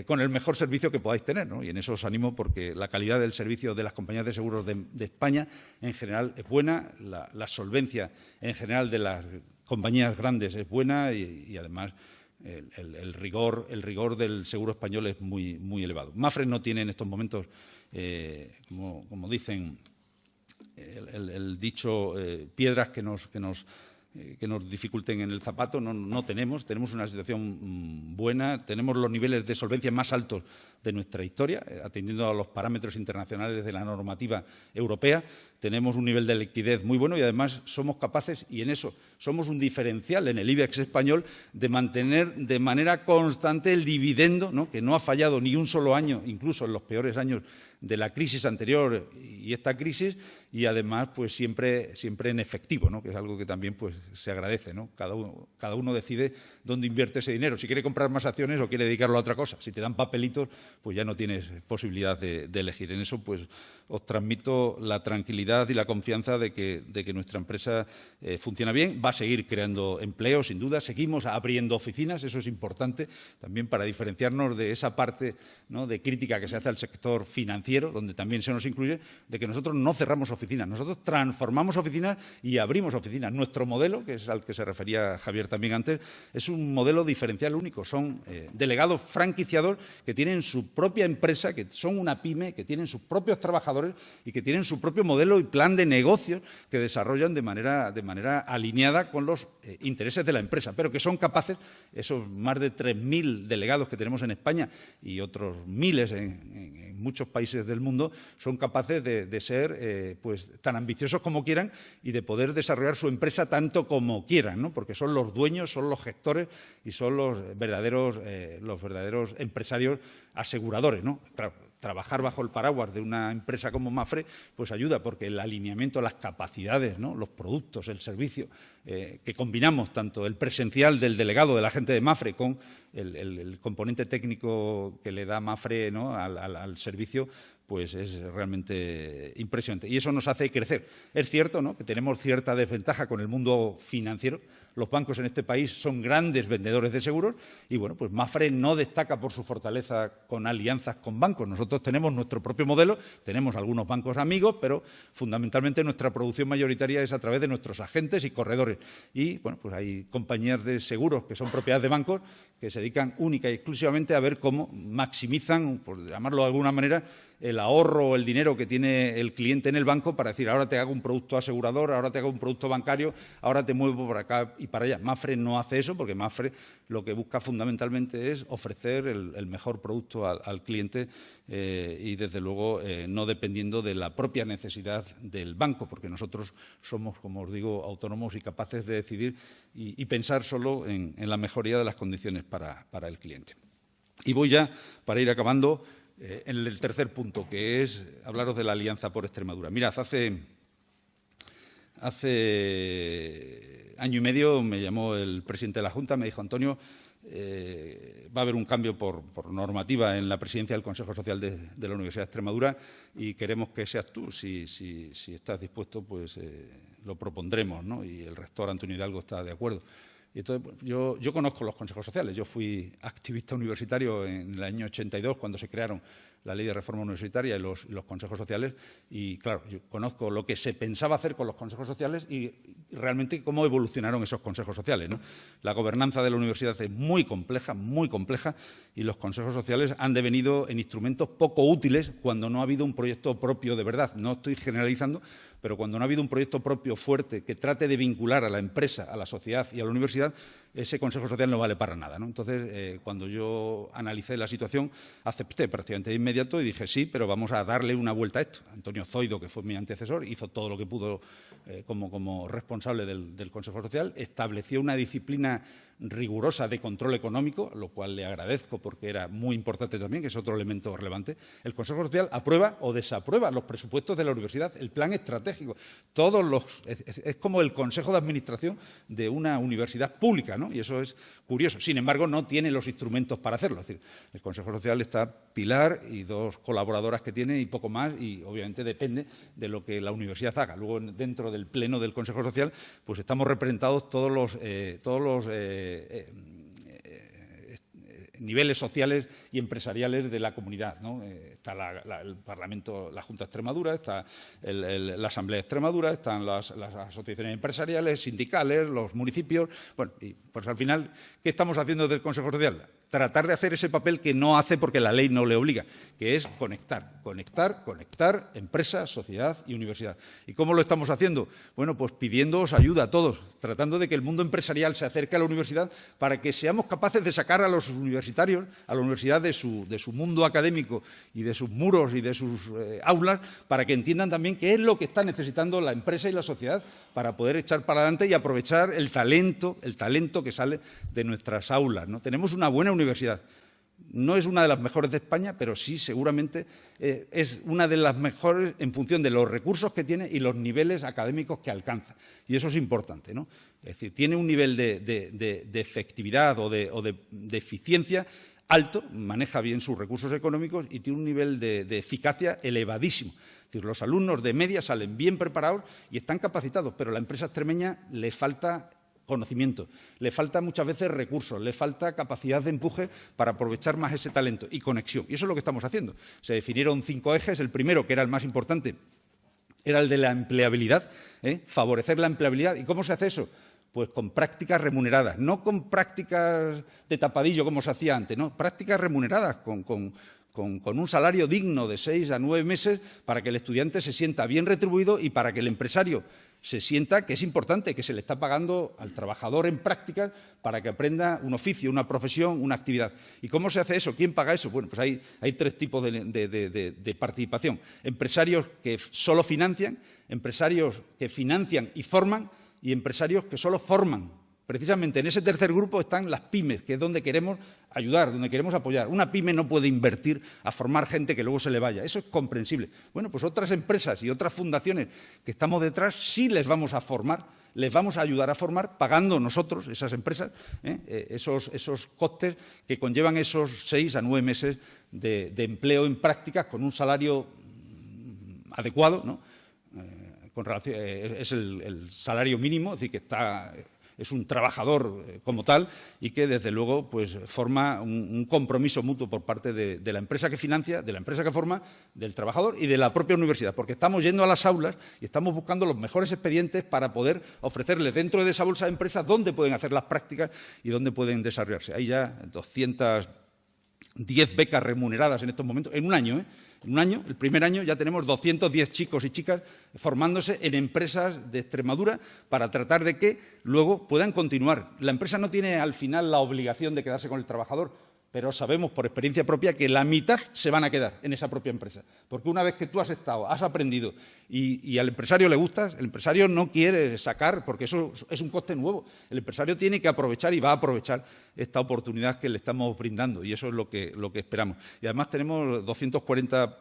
con el mejor servicio que podáis tener, ¿no? Y en eso os animo porque la calidad del servicio de las compañías de seguros de España en general es buena, la solvencia en general de las compañías grandes es buena y además el rigor del seguro español es muy elevado. Mapfre no tiene en estos momentos, como dicen el dicho, piedras que nos dificulten en el zapato. No tenemos una situación buena, tenemos los niveles de solvencia más altos de nuestra historia, atendiendo a los parámetros internacionales de la normativa europea. Tenemos un nivel de liquidez muy bueno y además somos capaces, y en eso somos un diferencial en el IBEX español, de mantener de manera constante el dividendo, ¿no?, que no ha fallado ni un solo año, incluso en los peores años de la crisis anterior y esta crisis, y además pues siempre en efectivo, ¿no?, que es algo que también pues se agradece, ¿no? Cada uno decide dónde invierte ese dinero, si quiere comprar más acciones o quiere dedicarlo a otra cosa. Si te dan papelitos, pues ya no tienes posibilidad de elegir. En eso pues os transmito la tranquilidad y la confianza de que nuestra empresa funciona bien, va a seguir creando empleo, sin duda. Seguimos abriendo oficinas, eso es importante también para diferenciarnos de esa parte, ¿no?, de crítica que se hace al sector financiero, donde también se nos incluye, de que nosotros no cerramos oficinas, nosotros transformamos oficinas y abrimos oficinas. Nuestro modelo, que es al que se refería Javier también antes, es un modelo diferencial único. Son delegados franquiciados que tienen su propia empresa, que son una pyme, que tienen sus propios trabajadores y que tienen su propio modelo y plan de negocios que desarrollan de manera alineada con los intereses de la empresa, pero que son capaces, esos más de 3.000 delegados que tenemos en España y otros miles en muchos países del mundo, son capaces de ser pues tan ambiciosos como quieran y de poder desarrollar su empresa tanto como quieran, ¿no?, porque son los dueños, son los gestores y son los verdaderos empresarios aseguradores, ¿no? Claro, trabajar bajo el paraguas de una empresa como Mapfre, pues ayuda, porque el alineamiento, las capacidades, ¿no?, los productos, el servicio, que combinamos tanto el presencial del delegado, de la gente de Mapfre, con el componente técnico que le da Mapfre, ¿no?, al servicio, pues es realmente impresionante. Y eso nos hace crecer. Es cierto, ¿no?, que tenemos cierta desventaja con el mundo financiero. Los bancos en este país son grandes vendedores de seguros y, bueno, pues Mapfre no destaca por su fortaleza con alianzas con bancos. Nosotros tenemos nuestro propio modelo, tenemos algunos bancos amigos, pero fundamentalmente nuestra producción mayoritaria es a través de nuestros agentes y corredores. Y, bueno, pues hay compañías de seguros que son propiedad de bancos que se dedican única y exclusivamente a ver cómo maximizan, por llamarlo de alguna manera, el ahorro o el dinero que tiene el cliente en el banco para decir, ahora te hago un producto asegurador, ahora te hago un producto bancario, ahora te muevo por acá y para allá. Mapfre no hace eso, porque Mapfre lo que busca fundamentalmente es ofrecer el mejor producto al cliente y, desde luego, no dependiendo de la propia necesidad del banco, porque nosotros somos, como os digo, autónomos y capaces de decidir y pensar solo en la mejoría de las condiciones para el cliente. Y voy ya, para ir acabando, en el tercer punto, que es hablaros de la Alianza por Extremadura. Mirad, hace año y medio me llamó el presidente de la Junta, me dijo, Antonio, va a haber un cambio por normativa en la presidencia del Consejo Social de la Universidad de Extremadura y queremos que seas tú. Si estás dispuesto, pues lo propondremos, ¿no? Y el rector Antonio Hidalgo está de acuerdo. Y entonces, yo conozco los consejos sociales. Yo fui activista universitario en el año 82, cuando se crearon la Ley de Reforma Universitaria y los consejos sociales. Y, claro, yo conozco lo que se pensaba hacer con los consejos sociales y realmente cómo evolucionaron esos consejos sociales, ¿no? La gobernanza de la universidad es muy compleja, y los consejos sociales han devenido en instrumentos poco útiles cuando no ha habido un proyecto propio de verdad. No estoy generalizando, pero cuando no ha habido un proyecto propio fuerte que trate de vincular a la empresa, a la sociedad y a la universidad, ese Consejo Social no vale para nada, ¿no? Entonces, cuando yo analicé la situación, acepté prácticamente de inmediato y dije, sí, pero vamos a darle una vuelta a esto. Antonio Zoido, que fue mi antecesor, hizo todo lo que pudo como responsable del Consejo Social, estableció una disciplina rigurosa de control económico, lo cual le agradezco porque era muy importante también, que es otro elemento relevante. El Consejo Social aprueba o desaprueba los presupuestos de la universidad, el plan estratégico. Es como el Consejo de Administración de una universidad pública, ¿no? Y eso es curioso. Sin embargo, no tiene los instrumentos para hacerlo. Es decir, el Consejo Social está Pilar y dos colaboradoras que tiene y poco más, y obviamente depende de lo que la universidad haga. Luego, dentro del pleno del Consejo Social, pues estamos representados todos los niveles sociales y empresariales de la comunidad, ¿no? Está el Parlamento, la Junta de Extremadura, está la Asamblea de Extremadura, están las asociaciones empresariales, sindicales, los municipios. Bueno, y pues al final, ¿qué estamos haciendo desde el Consejo Social? Tratar de hacer ese papel que no hace porque la ley no le obliga, que es conectar empresa, sociedad y universidad. ¿Y cómo lo estamos haciendo? Bueno, pues pidiéndoos ayuda a todos, tratando de que el mundo empresarial se acerque a la universidad para que seamos capaces de sacar a los universitarios, a la universidad de su mundo académico y de sus muros y de sus aulas, para que entiendan también qué es lo que está necesitando la empresa y la sociedad para poder echar para adelante y aprovechar el talento que sale de nuestras aulas, ¿no? Tenemos una buena universidad. No es una de las mejores de España, pero sí seguramente es una de las mejores en función de los recursos que tiene y los niveles académicos que alcanza. Y eso es importante, ¿no? Es decir, tiene un nivel de efectividad o de eficiencia alto, maneja bien sus recursos económicos y tiene un nivel de eficacia elevadísimo. Es decir, los alumnos de media salen bien preparados y están capacitados, pero a la empresa extremeña le falta conocimiento, le falta muchas veces recursos, le falta capacidad de empuje para aprovechar más ese talento y conexión. Y eso es lo que estamos haciendo. Se definieron 5 ejes. El primero, que era el más importante, era el de la empleabilidad, favorecer la empleabilidad. ¿Y cómo se hace eso? Pues con prácticas remuneradas, no con prácticas de tapadillo como se hacía antes, no, prácticas remuneradas con un salario digno de 6 a 9 meses para que el estudiante se sienta bien retribuido y para que el empresario se sienta que es importante, que se le está pagando al trabajador en prácticas para que aprenda un oficio, una profesión, una actividad. ¿Y cómo se hace eso? ¿Quién paga eso? Bueno, pues hay 3 tipos de participación. Empresarios que solo financian, empresarios que financian y forman, y empresarios que solo forman Precisamente en ese tercer grupo están las pymes, que es donde queremos ayudar, donde queremos apoyar. Una pyme no puede invertir a formar gente que luego se le vaya. Eso es comprensible. Bueno, pues otras empresas y otras fundaciones que estamos detrás sí les vamos a formar, les vamos a ayudar a formar pagando nosotros, esas empresas, esos costes que conllevan esos 6 a 9 meses de empleo en prácticas con un salario adecuado, ¿no? Es el salario mínimo, es decir, que es un trabajador como tal y que, desde luego, pues forma un compromiso mutuo por parte de la empresa que financia, de la empresa que forma, del trabajador y de la propia universidad, porque estamos yendo a las aulas y estamos buscando los mejores expedientes para poder ofrecerles dentro de esa bolsa de empresas dónde pueden hacer las prácticas y dónde pueden desarrollarse. Hay ya 210 becas remuneradas en estos momentos, en un año, En un año, el primer año, ya tenemos 210 chicos y chicas formándose en empresas de Extremadura para tratar de que luego puedan continuar. La empresa no tiene al final la obligación de quedarse con el trabajador, pero sabemos por experiencia propia que la mitad se van a quedar en esa propia empresa. Porque una vez que tú has estado, has aprendido y al empresario le gustas, el empresario no quiere sacar, porque eso es un coste nuevo. El empresario tiene que aprovechar y va a aprovechar esta oportunidad que le estamos brindando, y eso es lo que esperamos. Y además tenemos 240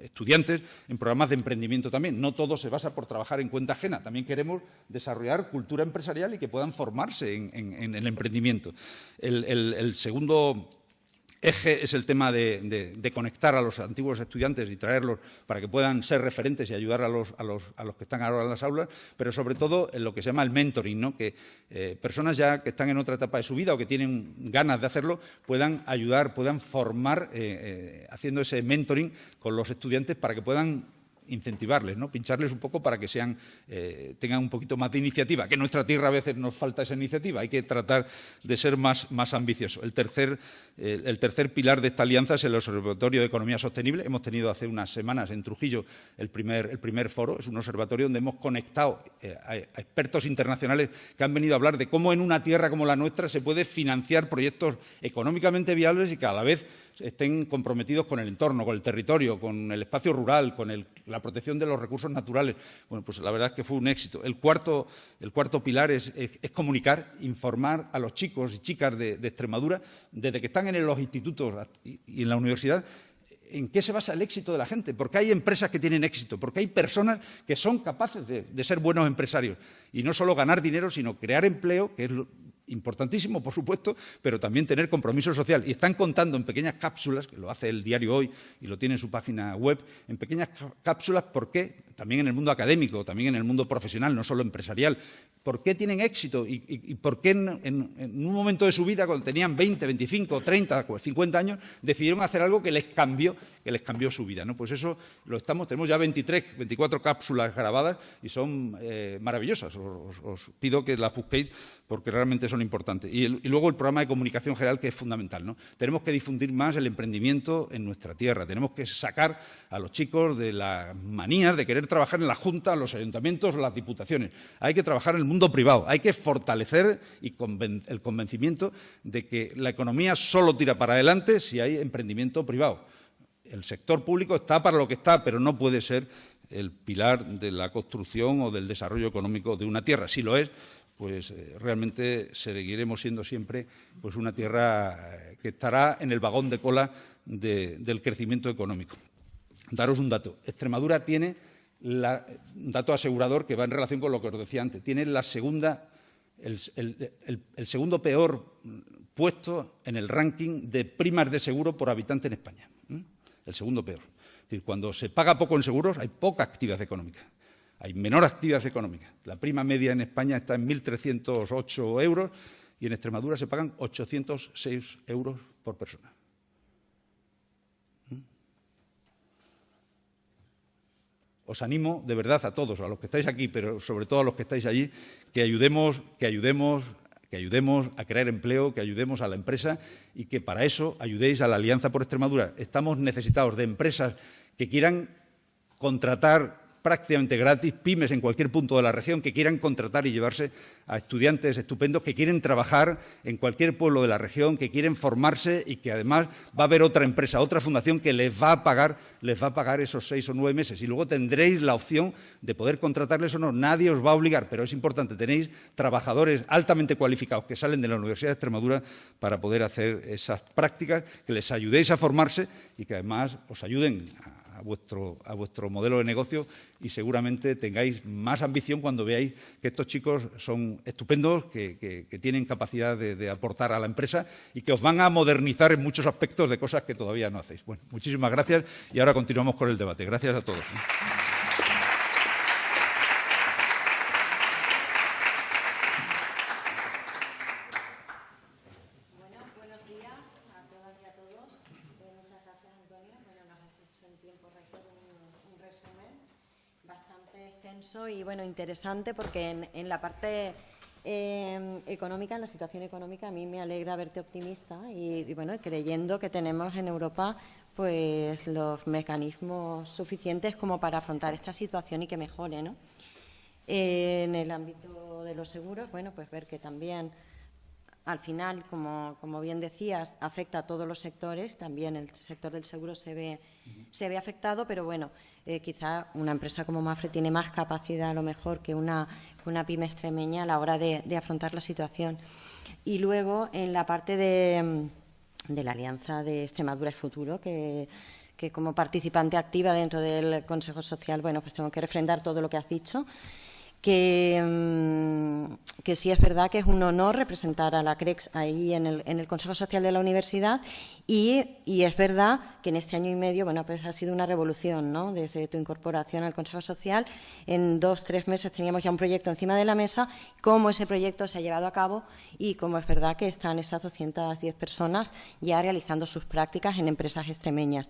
estudiantes en programas de emprendimiento también. No todo se basa por trabajar en cuenta ajena. También queremos desarrollar cultura empresarial y que puedan formarse en el emprendimiento. El segundo eje es el tema de conectar a los antiguos estudiantes y traerlos para que puedan ser referentes y ayudar a los que están ahora en las aulas, pero sobre todo en lo que se llama el mentoring, ¿no? Que personas ya que están en otra etapa de su vida o que tienen ganas de hacerlo puedan ayudar, puedan formar haciendo ese mentoring con los estudiantes para que puedan incentivarles, ¿no? Pincharles un poco para que tengan un poquito más de iniciativa, que en nuestra tierra a veces nos falta esa iniciativa, hay que tratar de ser más ambiciosos. El tercer pilar de esta alianza es el Observatorio de Economía Sostenible. Hemos tenido hace unas semanas en Trujillo el primer foro. Es un observatorio donde hemos conectado a expertos internacionales que han venido a hablar de cómo en una tierra como la nuestra se puede financiar proyectos económicamente viables y que a la vez estén comprometidos con el entorno, con el territorio, con el espacio rural, con la protección de los recursos naturales. Bueno, pues la verdad es que fue un éxito. El cuarto pilar es comunicar, informar a los chicos y chicas de Extremadura, desde que están en los institutos y en la universidad, en qué se basa el éxito de la gente, porque hay empresas que tienen éxito, porque hay personas que son capaces de ser buenos empresarios y no solo ganar dinero, sino crear empleo, que es importantísimo, por supuesto, pero también tener compromiso social. Y están contando en pequeñas cápsulas, que lo hace el diario Hoy y lo tiene en su página web, en pequeñas cápsulas por qué, también en el mundo académico, también en el mundo profesional, no solo empresarial, por qué tienen éxito y por qué en un momento de su vida, cuando tenían 20, 25, 30, 50 años, decidieron hacer algo que les cambió su vida, ¿no? Pues eso tenemos ya 24 cápsulas grabadas y son maravillosas. Os pido que las busquéis porque realmente son importantes. Y luego el programa de comunicación general, que es fundamental, ¿no? Tenemos que difundir más el emprendimiento en nuestra tierra. Tenemos que sacar a los chicos de las manías de querer trabajar en la Junta, los ayuntamientos, las diputaciones. Hay que trabajar en el mundo privado. Hay que fortalecer el convencimiento de que la economía solo tira para adelante si hay emprendimiento privado. El sector público está para lo que está, pero no puede ser el pilar de la construcción o del desarrollo económico de una tierra. Si lo es, pues realmente seguiremos siendo siempre pues una tierra que estará en el vagón de cola del crecimiento económico. Daros un dato. Extremadura tiene un dato asegurador que va en relación con lo que os decía antes. Tiene el segundo peor puesto en el ranking de primas de seguro por habitante en España. El segundo peor. Es decir, cuando se paga poco en seguros hay poca actividad económica. Hay menor actividad económica. La prima media en España está en 1.308 euros y en Extremadura se pagan 806 euros por persona. Os animo de verdad a todos, a los que estáis aquí, pero sobre todo a los que estáis allí, que ayudemos a crear empleo, que ayudemos a la empresa y que para eso ayudéis a la Alianza por Extremadura. Estamos necesitados de empresas que quieran contratar prácticamente gratis, pymes en cualquier punto de la región que quieran contratar y llevarse a estudiantes estupendos que quieren trabajar en cualquier pueblo de la región, que quieren formarse y que además va a haber otra empresa, otra fundación que les va a pagar esos 6 o 9 meses y luego tendréis la opción de poder contratarles o no. Nadie os va a obligar, pero es importante, tenéis trabajadores altamente cualificados que salen de la Universidad de Extremadura para poder hacer esas prácticas, que les ayudéis a formarse y que además os ayuden a vuestro modelo de negocio y seguramente tengáis más ambición cuando veáis que estos chicos son estupendos, que tienen capacidad de aportar a la empresa y que os van a modernizar en muchos aspectos de cosas que todavía no hacéis. Bueno, muchísimas gracias y ahora continuamos con el debate. Gracias a todos. Y bueno, interesante porque en la parte económica, en la situación económica, a mí me alegra verte optimista y bueno, creyendo que tenemos en Europa pues los mecanismos suficientes como para afrontar esta situación y que mejore, ¿no? En el ámbito de los seguros, bueno, pues ver que también al final, como bien decías, afecta a todos los sectores, también el sector del seguro se ve afectado, pero bueno, quizá una empresa como Mapfre tiene más capacidad a lo mejor que una pyme extremeña a la hora de afrontar la situación. Y luego, en la parte de la Alianza de Extremadura es Futuro, que como participante activa dentro del Consejo Social, bueno, pues tengo que refrendar todo lo que has dicho. Que sí es verdad que es un honor representar a la CREX ahí en el Consejo Social de la Universidad y es verdad que en este año y medio, bueno, pues ha sido una revolución, ¿no? Desde tu incorporación al Consejo Social, en 2 o 3 meses teníamos ya un proyecto encima de la mesa, cómo ese proyecto se ha llevado a cabo y cómo es verdad que están esas 210 personas ya realizando sus prácticas en empresas extremeñas.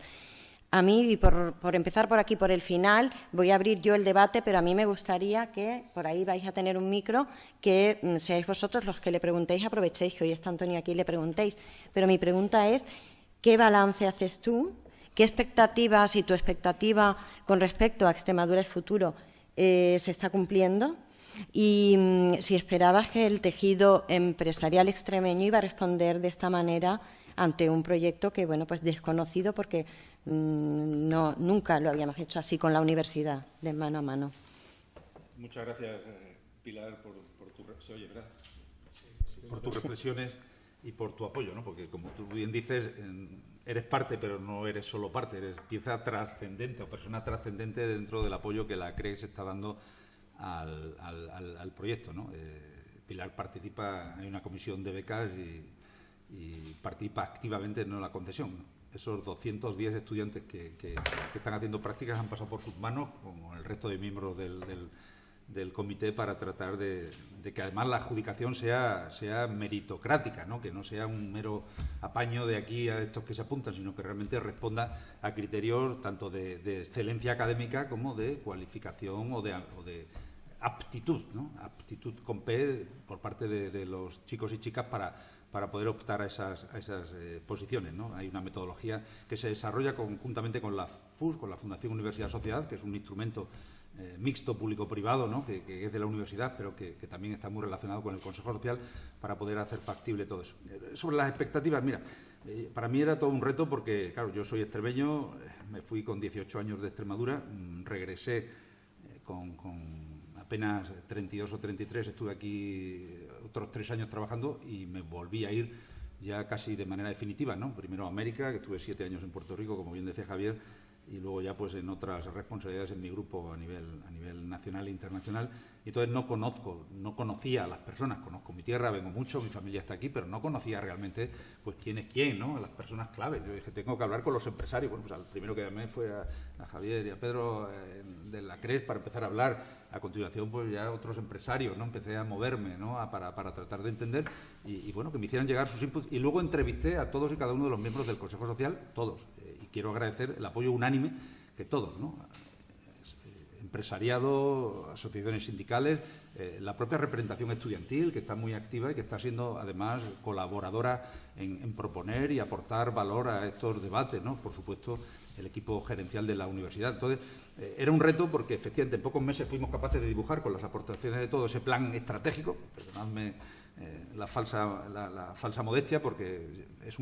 A mí, y por empezar por aquí, por el final, voy a abrir yo el debate, pero a mí me gustaría que, por ahí vais a tener un micro, que seáis vosotros los que le preguntéis, aprovechéis que hoy está Antonio aquí y le preguntéis. Pero mi pregunta es, ¿qué balance haces tú? ¿Qué expectativas y tu expectativa con respecto a Extremadura es Futuro se está cumpliendo? Y si esperabas que el tejido empresarial extremeño iba a responder de esta manera ante un proyecto que, bueno, pues desconocido porque nunca lo habíamos hecho así con la universidad, de mano a mano. Muchas gracias, Pilar, por tus reflexiones y por tu apoyo, ¿no? Porque, como tú bien dices, eres parte, pero no eres solo parte, eres pieza trascendente o persona trascendente dentro del apoyo que la CREX está dando al proyecto, ¿no? Pilar participa, hay una comisión de becas y participa activamente en la concesión. Esos 210 estudiantes que están haciendo prácticas han pasado por sus manos, como el resto de miembros del comité, para tratar de que además la adjudicación sea meritocrática, ¿no? Que no sea un mero apaño de aquí a estos que se apuntan, sino que realmente responda a criterios tanto de excelencia académica como de cualificación o de aptitud, ¿no? Aptitud con P por parte de los chicos y chicas para poder optar a esas posiciones, ¿no? Hay una metodología que se desarrolla conjuntamente con la FUS, con la Fundación Universidad Sociedad, que es un instrumento mixto público-privado, ¿no? que es de la universidad, pero que también está muy relacionado con el Consejo Social para poder hacer factible todo eso. Sobre las expectativas, mira, para mí era todo un reto porque, claro, yo soy extremeño, me fui con 18 años de Extremadura, regresé con apenas 32 o 33, estuve aquí otros 3 años trabajando y me volví a ir ya casi de manera definitiva, ¿no? Primero a América, que estuve 7 años en Puerto Rico, como bien decía Javier, y luego ya pues en otras responsabilidades en mi grupo a nivel nacional e internacional. Y entonces no conocía a las personas, conozco mi tierra, vengo mucho, mi familia está aquí, pero no conocía realmente pues quién es quién, ¿no? Las personas claves. Yo dije, tengo que hablar con los empresarios. Bueno, pues al primero que llamé fue a Javier y a Pedro de la CREX para empezar a hablar. A continuación, pues ya otros empresarios, ¿no? Empecé a moverme, ¿no? Para tratar de entender y bueno, que me hicieran llegar sus inputs. Y luego entrevisté a todos y cada uno de los miembros del Consejo Social, todos. Y quiero agradecer el apoyo unánime que todos, ¿no? empresariado, asociaciones sindicales, la propia representación estudiantil, que está muy activa y que está siendo, además, colaboradora en proponer y aportar valor a estos debates, ¿no? Por supuesto, el equipo gerencial de la universidad. Entonces, era un reto porque, efectivamente, en pocos meses fuimos capaces de dibujar, con las aportaciones de todo ese plan estratégico, perdonadme la falsa modestia, porque es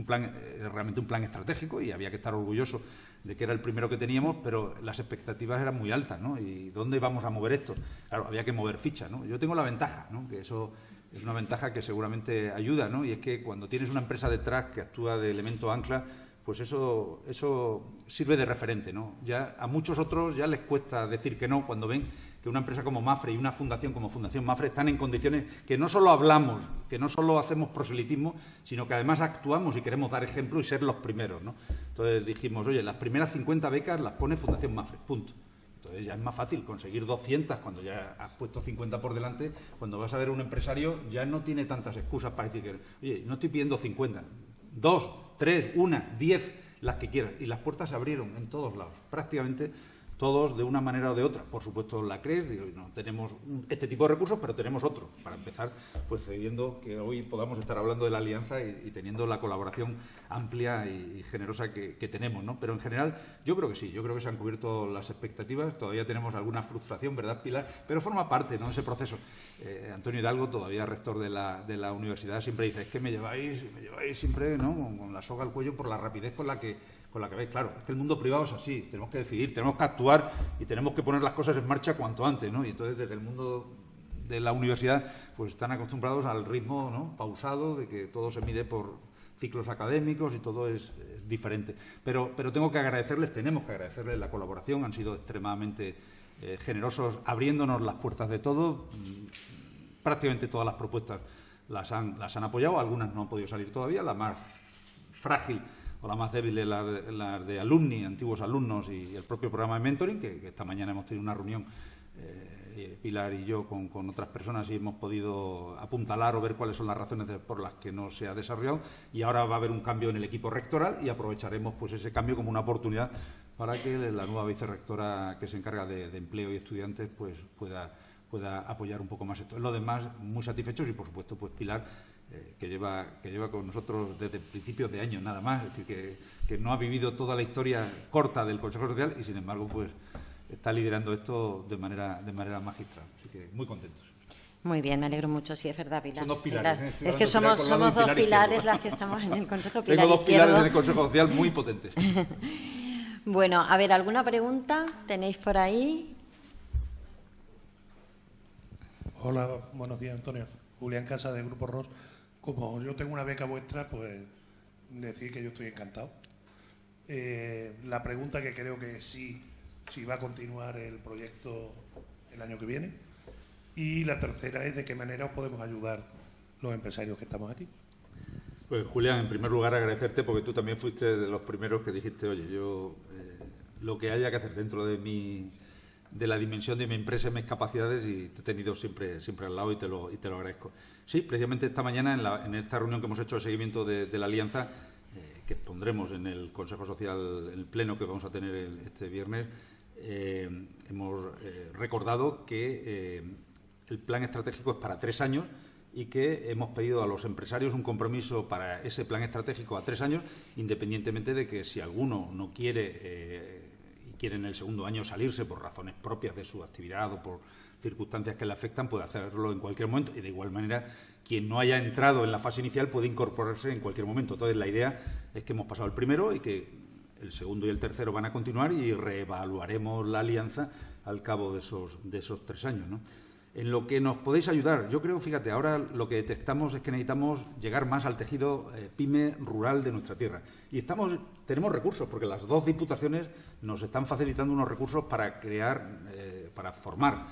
realmente un plan estratégico y había que estar orgulloso de que era el primero que teníamos, pero las expectativas eran muy altas, ¿no? ¿Y dónde vamos a mover esto? Claro, había que mover fichas, ¿no? Yo tengo la ventaja, ¿no? Que eso es una ventaja que seguramente ayuda, ¿no? Y es que cuando tienes una empresa detrás que actúa de elemento ancla, pues eso sirve de referente, ¿no? Ya a muchos otros ya les cuesta decir que no cuando ven que una empresa como Mapfre y una fundación como Fundación Mapfre están en condiciones que no solo hablamos, que no solo hacemos proselitismo, sino que además actuamos y queremos dar ejemplo y ser los primeros, ¿no? Entonces dijimos, oye, las primeras 50 becas las pone Fundación Mapfre, punto. Entonces ya es más fácil conseguir 200 cuando ya has puesto 50 por delante. Cuando vas a ver a un empresario ya no tiene tantas excusas para decir que, oye, no estoy pidiendo 50, 2, 3, 1, 10, las que quieras. Y las puertas se abrieron en todos lados, prácticamente todos de una manera o de otra. Por supuesto, la CREF, digo, no tenemos este tipo de recursos, pero tenemos otro. Para empezar, pues cediendo que hoy podamos estar hablando de la alianza y teniendo la colaboración amplia y generosa que tenemos, ¿no? Pero en general, yo creo que sí, yo creo que se han cubierto las expectativas. Todavía tenemos alguna frustración, ¿verdad, Pilar? Pero forma parte, ¿no?, ese proceso. Antonio Hidalgo, todavía rector de la universidad, siempre dice, es que me lleváis siempre, ¿no?, con la soga al cuello por la rapidez con la que veis. Claro, es que el mundo privado es así, tenemos que decidir, tenemos que actuar y tenemos que poner las cosas en marcha cuanto antes, ¿no? Y entonces desde el mundo de la universidad pues están acostumbrados al ritmo, ¿no?, pausado, de que todo se mide por ciclos académicos y todo es diferente. Pero tenemos que agradecerles la colaboración, han sido extremadamente generosos abriéndonos las puertas de todo. Prácticamente todas las propuestas las han apoyado, algunas no han podido salir todavía, la más frágil o la más débil es la de alumni, antiguos alumnos y el propio programa de mentoring, que esta mañana hemos tenido una reunión, Pilar y yo, con otras personas y hemos podido apuntalar o ver cuáles son las razones por las que no se ha desarrollado, y ahora va a haber un cambio en el equipo rectoral y aprovecharemos pues ese cambio como una oportunidad para que la nueva vicerrectora que se encarga de empleo y estudiantes pues pueda apoyar un poco más esto. En lo demás, muy satisfechos y, por supuesto, pues Pilar, que lleva con nosotros desde principios de año nada más, es decir, que no ha vivido toda la historia corta del Consejo Social y, sin embargo, pues está liderando esto de manera magistral. Así que muy contentos. Muy bien, me alegro mucho, sí, es verdad, Pilar. Son dos pilares. Es que somos dos pilares las que estamos en el Consejo Pilar. Tengo dos pilares en el Consejo Social muy potentes. Bueno, a ver, ¿alguna pregunta tenéis por ahí? Hola, buenos días, Antonio. Julián Casa, de Grupo ROS. Como yo tengo una beca vuestra, pues decir que yo estoy encantado. La pregunta, que creo que sí va a continuar el proyecto el año que viene. Y la tercera es de qué manera os podemos ayudar los empresarios que estamos aquí. Pues, Julián, en primer lugar agradecerte, porque tú también fuiste de los primeros que dijiste, oye, yo lo que haya que hacer dentro de la dimensión de mi empresa y mis capacidades, y te he tenido siempre al lado y te lo agradezco. Sí, precisamente esta mañana en esta reunión que hemos hecho de seguimiento de la alianza, que pondremos en el Consejo Social, en el pleno que vamos a tener este viernes, hemos recordado que el plan estratégico es para 3 años y que hemos pedido a los empresarios un compromiso para ese plan estratégico a 3 años, independientemente de que si alguno no quiere quiere en el segundo año salirse por razones propias de su actividad o por circunstancias que le afectan, puede hacerlo en cualquier momento, y de igual manera quien no haya entrado en la fase inicial puede incorporarse en cualquier momento. Entonces la idea es que hemos pasado el primero y que el segundo y el tercero van a continuar y reevaluaremos la alianza al cabo de esos 3 años, ¿no? En lo que nos podéis ayudar, yo creo, fíjate, ahora lo que detectamos es que necesitamos llegar más al tejido pyme rural de nuestra tierra. Y tenemos recursos, porque las 2 diputaciones nos están facilitando unos recursos para crear, para formar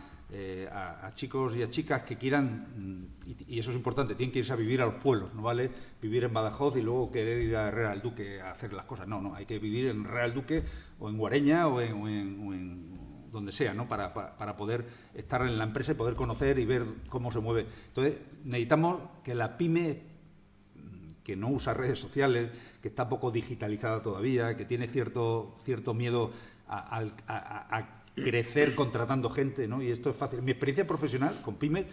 a chicos y a chicas que quieran, y eso es importante, tienen que irse a vivir a los pueblos, no vale vivir en Badajoz y luego querer ir a Real Duque a hacer las cosas. No, hay que vivir en Real Duque o en Guareña o en donde sea, ¿no? Para poder estar en la empresa y poder conocer y ver cómo se mueve. Entonces, necesitamos que la pyme, que no usa redes sociales, que está poco digitalizada todavía, que tiene cierto miedo a crecer contratando gente, ¿no? Y esto es fácil. Mi experiencia profesional con pymes,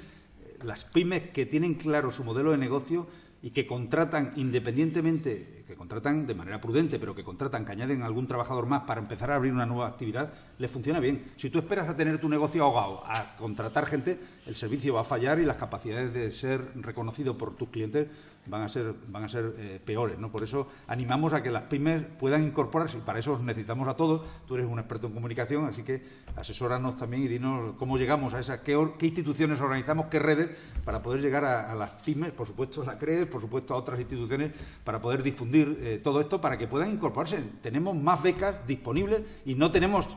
las pymes que tienen claro su modelo de negocio y que contratan independientemente, que contratan de manera prudente, pero que contratan, que añaden algún trabajador más para empezar a abrir una nueva actividad, les funciona bien. Si tú esperas a tener tu negocio ahogado, a contratar gente, el servicio va a fallar y las capacidades de ser reconocido por tus clientes van a ser peores, ¿no? Por eso animamos a que las pymes puedan incorporarse, y para eso necesitamos a todos. Tú eres un experto en comunicación, así que asesóranos también y dinos cómo llegamos a esas, qué instituciones organizamos, qué redes, para poder llegar a las pymes, por supuesto a la CREES, por supuesto a otras instituciones, para poder difundir todo esto, para que puedan incorporarse. Tenemos más becas disponibles y no tenemos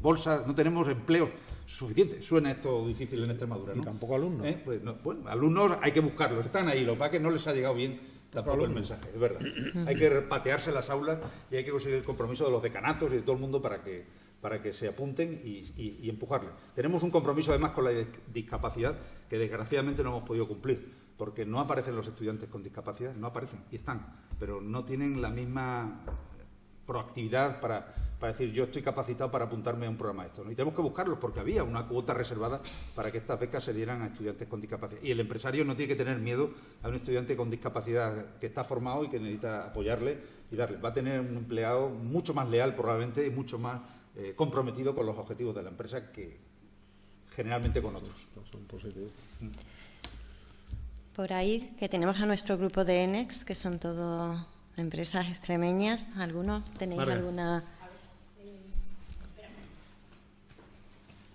bolsas, no tenemos empleos suficientes. Suena esto difícil en Extremadura, ¿no? Y tampoco alumnos. Pues no, bueno, alumnos hay que buscarlos, están ahí, lo que pasa es que no les ha llegado bien tampoco el mensaje, es verdad. Hay que patearse las aulas y hay que conseguir el compromiso de los decanatos y de todo el mundo para que se apunten y empujarles. Tenemos un compromiso además con la discapacidad que desgraciadamente no hemos podido cumplir, porque no aparecen los estudiantes con discapacidad, no aparecen, y están, pero no tienen la misma proactividad para decir yo estoy capacitado para apuntarme a un programa de esto, ¿no? Y tenemos que buscarlos porque había una cuota reservada para que estas becas se dieran a estudiantes con discapacidad. Y el empresario no tiene que tener miedo a un estudiante con discapacidad que está formado y que necesita apoyarle y darle. Va a tener un empleado mucho más leal probablemente y mucho más comprometido con los objetivos de la empresa que generalmente con otros. Son positivos. Por ahí que tenemos a nuestro grupo de ENEX, que son todo empresas extremeñas. ¿Algunos tenéis Marga. alguna?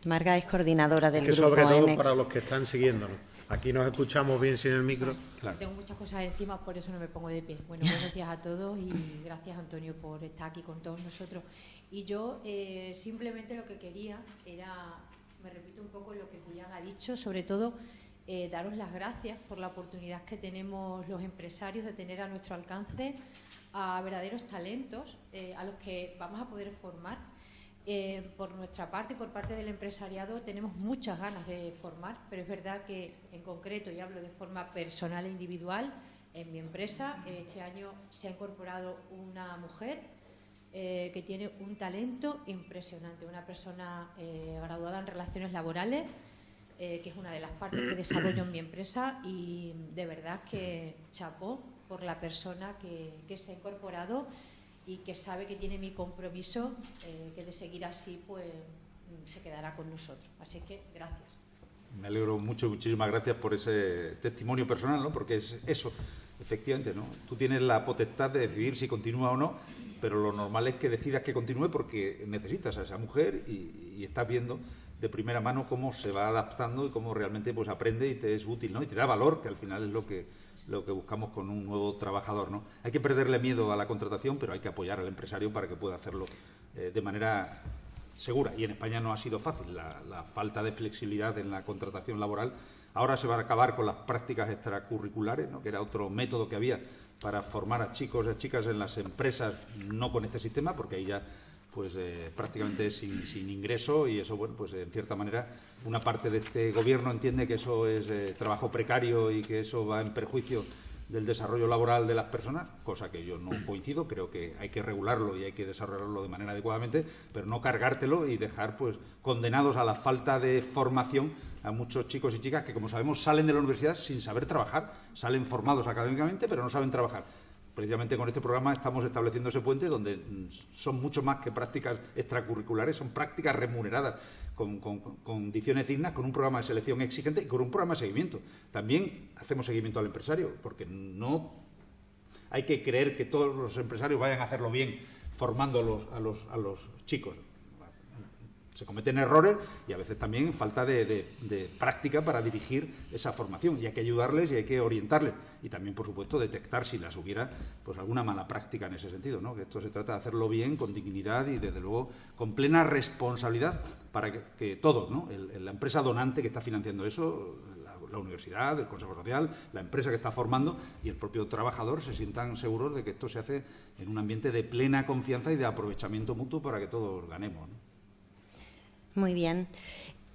Marga es coordinadora del Que grupo sobre todo ENEX. para los que están siguiéndonos. Aquí nos escuchamos bien sin el micro. Claro. Tengo muchas cosas encima, por eso no me pongo de pie. Bueno, buenos días a todos y gracias, Antonio, por estar aquí con todos nosotros. Y yo simplemente lo que quería era, me repito un poco lo que Julián ha dicho, sobre todo daros las gracias por la oportunidad que tenemos los empresarios de tener a nuestro alcance a verdaderos talentos a los que vamos a poder formar. Por nuestra parte, por parte del empresariado, tenemos muchas ganas de formar, pero es verdad que en concreto, y hablo de forma personal e individual, en mi empresa este año se ha incorporado una mujer que tiene un talento impresionante, una persona graduada en Relaciones Laborales, que es una de las partes que desarrollo en mi empresa, y de verdad que chapó por la persona que se ha incorporado y que sabe que tiene mi compromiso, que de seguir así pues se quedará con nosotros. Así que gracias. Me alegro mucho, muchísimas gracias por ese testimonio personal, ¿no? Porque es eso, efectivamente, ¿no? Tú tienes la potestad de decidir si continúa o no, pero lo normal es que decidas que continúe porque necesitas a esa mujer y estás viendo de primera mano cómo se va adaptando y cómo realmente pues aprende y te es útil, ¿no? Y te da valor, que al final es lo que buscamos con un nuevo trabajador, ¿no? Hay que perderle miedo a la contratación, pero hay que apoyar al empresario para que pueda hacerlo de manera segura. Y en España no ha sido fácil la falta de flexibilidad en la contratación laboral. Ahora se va a acabar con las prácticas extracurriculares, ¿no? Que era otro método que había para formar a chicos y a chicas en las empresas, no con este sistema, porque ahí ya pues prácticamente sin ingreso, y eso, bueno, pues en cierta manera una parte de este gobierno entiende que eso es trabajo precario y que eso va en perjuicio del desarrollo laboral de las personas, cosa que yo no coincido. Creo que hay que regularlo y hay que desarrollarlo de manera adecuadamente, pero no cargártelo y dejar pues condenados a la falta de formación a muchos chicos y chicas que, como sabemos, salen de la universidad sin saber trabajar, salen formados académicamente pero no saben trabajar. Precisamente con este programa estamos estableciendo ese puente donde son mucho más que prácticas extracurriculares, son prácticas remuneradas, con condiciones dignas, con un programa de selección exigente y con un programa de seguimiento. También hacemos seguimiento al empresario, porque no hay que creer que todos los empresarios vayan a hacerlo bien formando a los chicos. Se cometen errores y a veces también falta de práctica para dirigir esa formación, y hay que ayudarles y hay que orientarles, y también, por supuesto, detectar si las hubiera pues alguna mala práctica en ese sentido, ¿no? Que esto se trata de hacerlo bien, con dignidad y desde luego con plena responsabilidad para que todos, ¿no? La empresa donante que está financiando eso, la universidad, el Consejo Social, la empresa que está formando y el propio trabajador se sientan seguros de que esto se hace en un ambiente de plena confianza y de aprovechamiento mutuo para que todos ganemos, ¿no? Muy bien.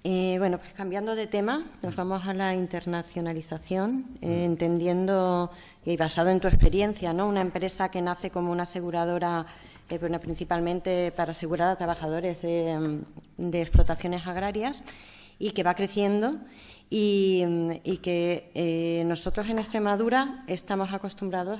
Bueno, pues cambiando de tema, nos vamos a la internacionalización, entendiendo, y basado en tu experiencia, ¿no? Una empresa que nace como una aseguradora, bueno, principalmente para asegurar a trabajadores de explotaciones agrarias, y que va creciendo y que nosotros en Extremadura estamos acostumbrados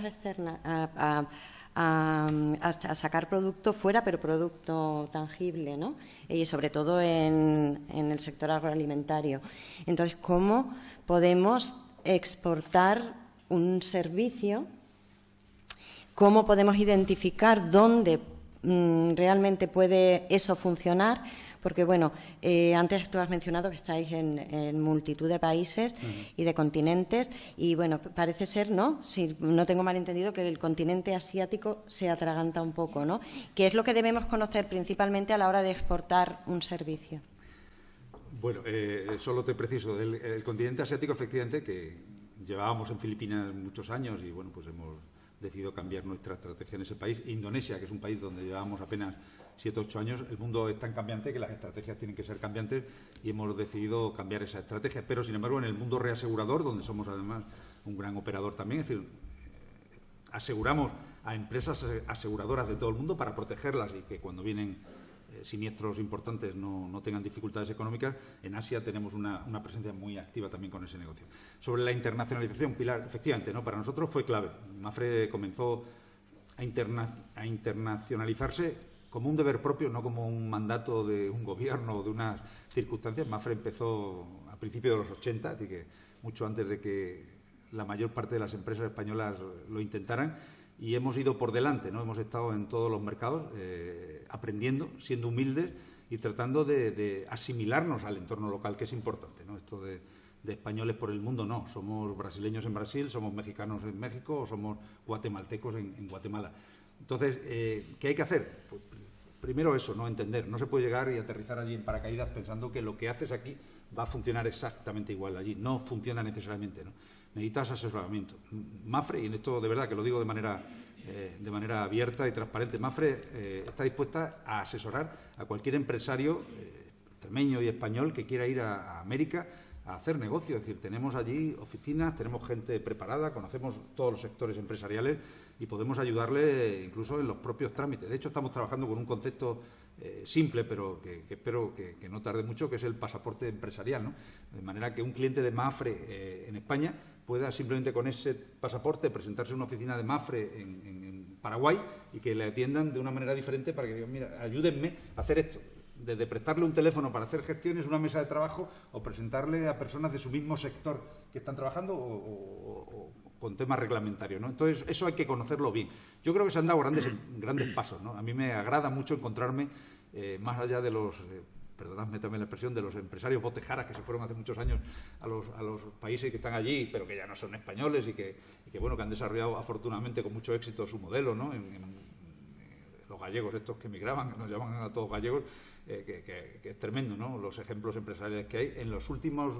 a sacar producto fuera, pero producto tangible, ¿no? Y sobre todo en el sector agroalimentario. Entonces, ¿cómo podemos exportar un servicio? ¿Cómo podemos identificar dónde realmente puede eso funcionar? Porque, bueno, antes tú has mencionado que estáis en multitud de países y de continentes y, bueno, parece ser, ¿no?, si no tengo mal entendido, que el continente asiático se atraganta un poco, ¿no? ¿Qué es lo que debemos conocer principalmente a la hora de exportar un servicio? Bueno, solo te preciso, el continente asiático, efectivamente, que llevábamos en Filipinas muchos años y, bueno, pues hemos decidido cambiar nuestra estrategia en ese país. Indonesia, que es un país donde llevábamos apenas 7 o 8 años, el mundo es tan cambiante que las estrategias tienen que ser cambiantes y hemos decidido cambiar esa estrategia. Pero, sin embargo, en el mundo reasegurador, donde somos además un gran operador también, es decir, aseguramos a empresas aseguradoras de todo el mundo para protegerlas y que cuando vienen siniestros importantes no tengan dificultades económicas. En Asia tenemos una presencia muy activa también con ese negocio. Sobre la internacionalización, Pilar, efectivamente, ¿no?, para nosotros fue clave. Mapfre comenzó a internacionalizarse como un deber propio, no como un mandato de un gobierno o de unas circunstancias. Mapfre empezó a principios de los 80, así que mucho antes de que la mayor parte de las empresas españolas lo intentaran, y hemos ido por delante, ¿no? Hemos estado en todos los mercados aprendiendo, siendo humildes y tratando de asimilarnos al entorno local, que es importante, ¿no? Esto de españoles por el mundo, no. Somos brasileños en Brasil, somos mexicanos en México o somos guatemaltecos en Guatemala. Entonces, ¿qué hay que hacer? Pues, primero eso, no entender. No se puede llegar y aterrizar allí en paracaídas pensando que lo que haces aquí va a funcionar exactamente igual allí. No funciona necesariamente, ¿no? Necesitas asesoramiento. Mapfre, y en esto de verdad que lo digo de manera abierta y transparente, Mapfre está dispuesta a asesorar a cualquier empresario extremeño y español que quiera ir a América a hacer negocio. Es decir, tenemos allí oficinas, tenemos gente preparada, conocemos todos los sectores empresariales y podemos ayudarle incluso en los propios trámites. De hecho, estamos trabajando con un concepto simple, pero que espero que no tarde mucho, que es el pasaporte empresarial, ¿no? De manera que un cliente de Mapfre en España pueda simplemente con ese pasaporte presentarse a una oficina de Mapfre en Paraguay y que le atiendan de una manera diferente para que digan, mira, ayúdenme a hacer esto. Desde prestarle un teléfono para hacer gestiones, una mesa de trabajo, o presentarle a personas de su mismo sector que están trabajando o con temas reglamentarios, ¿no? Entonces, eso hay que conocerlo bien. Yo creo que se han dado grandes pasos, ¿no? A mí me agrada mucho encontrarme, más allá de los, perdonadme también la expresión, de los empresarios botejaras que se fueron hace muchos años a los países que están allí, pero que ya no son españoles y que bueno, que han desarrollado afortunadamente con mucho éxito su modelo, ¿no? Los gallegos estos que emigraban, que nos llaman a todos gallegos, que es tremendo, ¿no? Los ejemplos empresariales que hay. En los últimos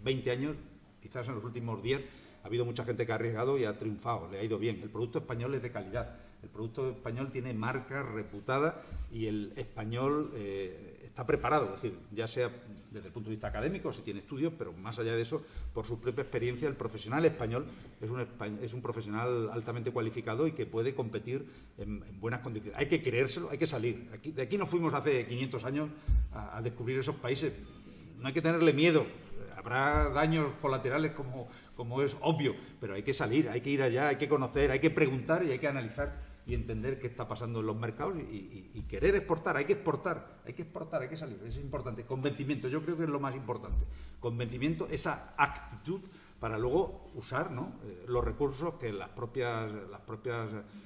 20 años, quizás en los últimos 10, ha habido mucha gente que ha arriesgado y ha triunfado, le ha ido bien. El producto español es de calidad, el producto español tiene marca reputada y el español está preparado, es decir, ya sea desde el punto de vista académico, si tiene estudios, pero más allá de eso, por su propia experiencia, el profesional español es un profesional altamente cualificado y que puede competir en buenas condiciones. Hay que creérselo, hay que salir. De aquí nos fuimos hace 500 años a descubrir esos países. No hay que tenerle miedo. Habrá daños colaterales como es obvio, pero hay que salir, hay que ir allá, hay que conocer, hay que preguntar y hay que analizar y entender qué está pasando en los mercados y querer exportar, hay que exportar, hay que salir, es importante. Convencimiento, yo creo que es lo más importante. Convencimiento, esa actitud para luego usar, ¿no?, los recursos que las propias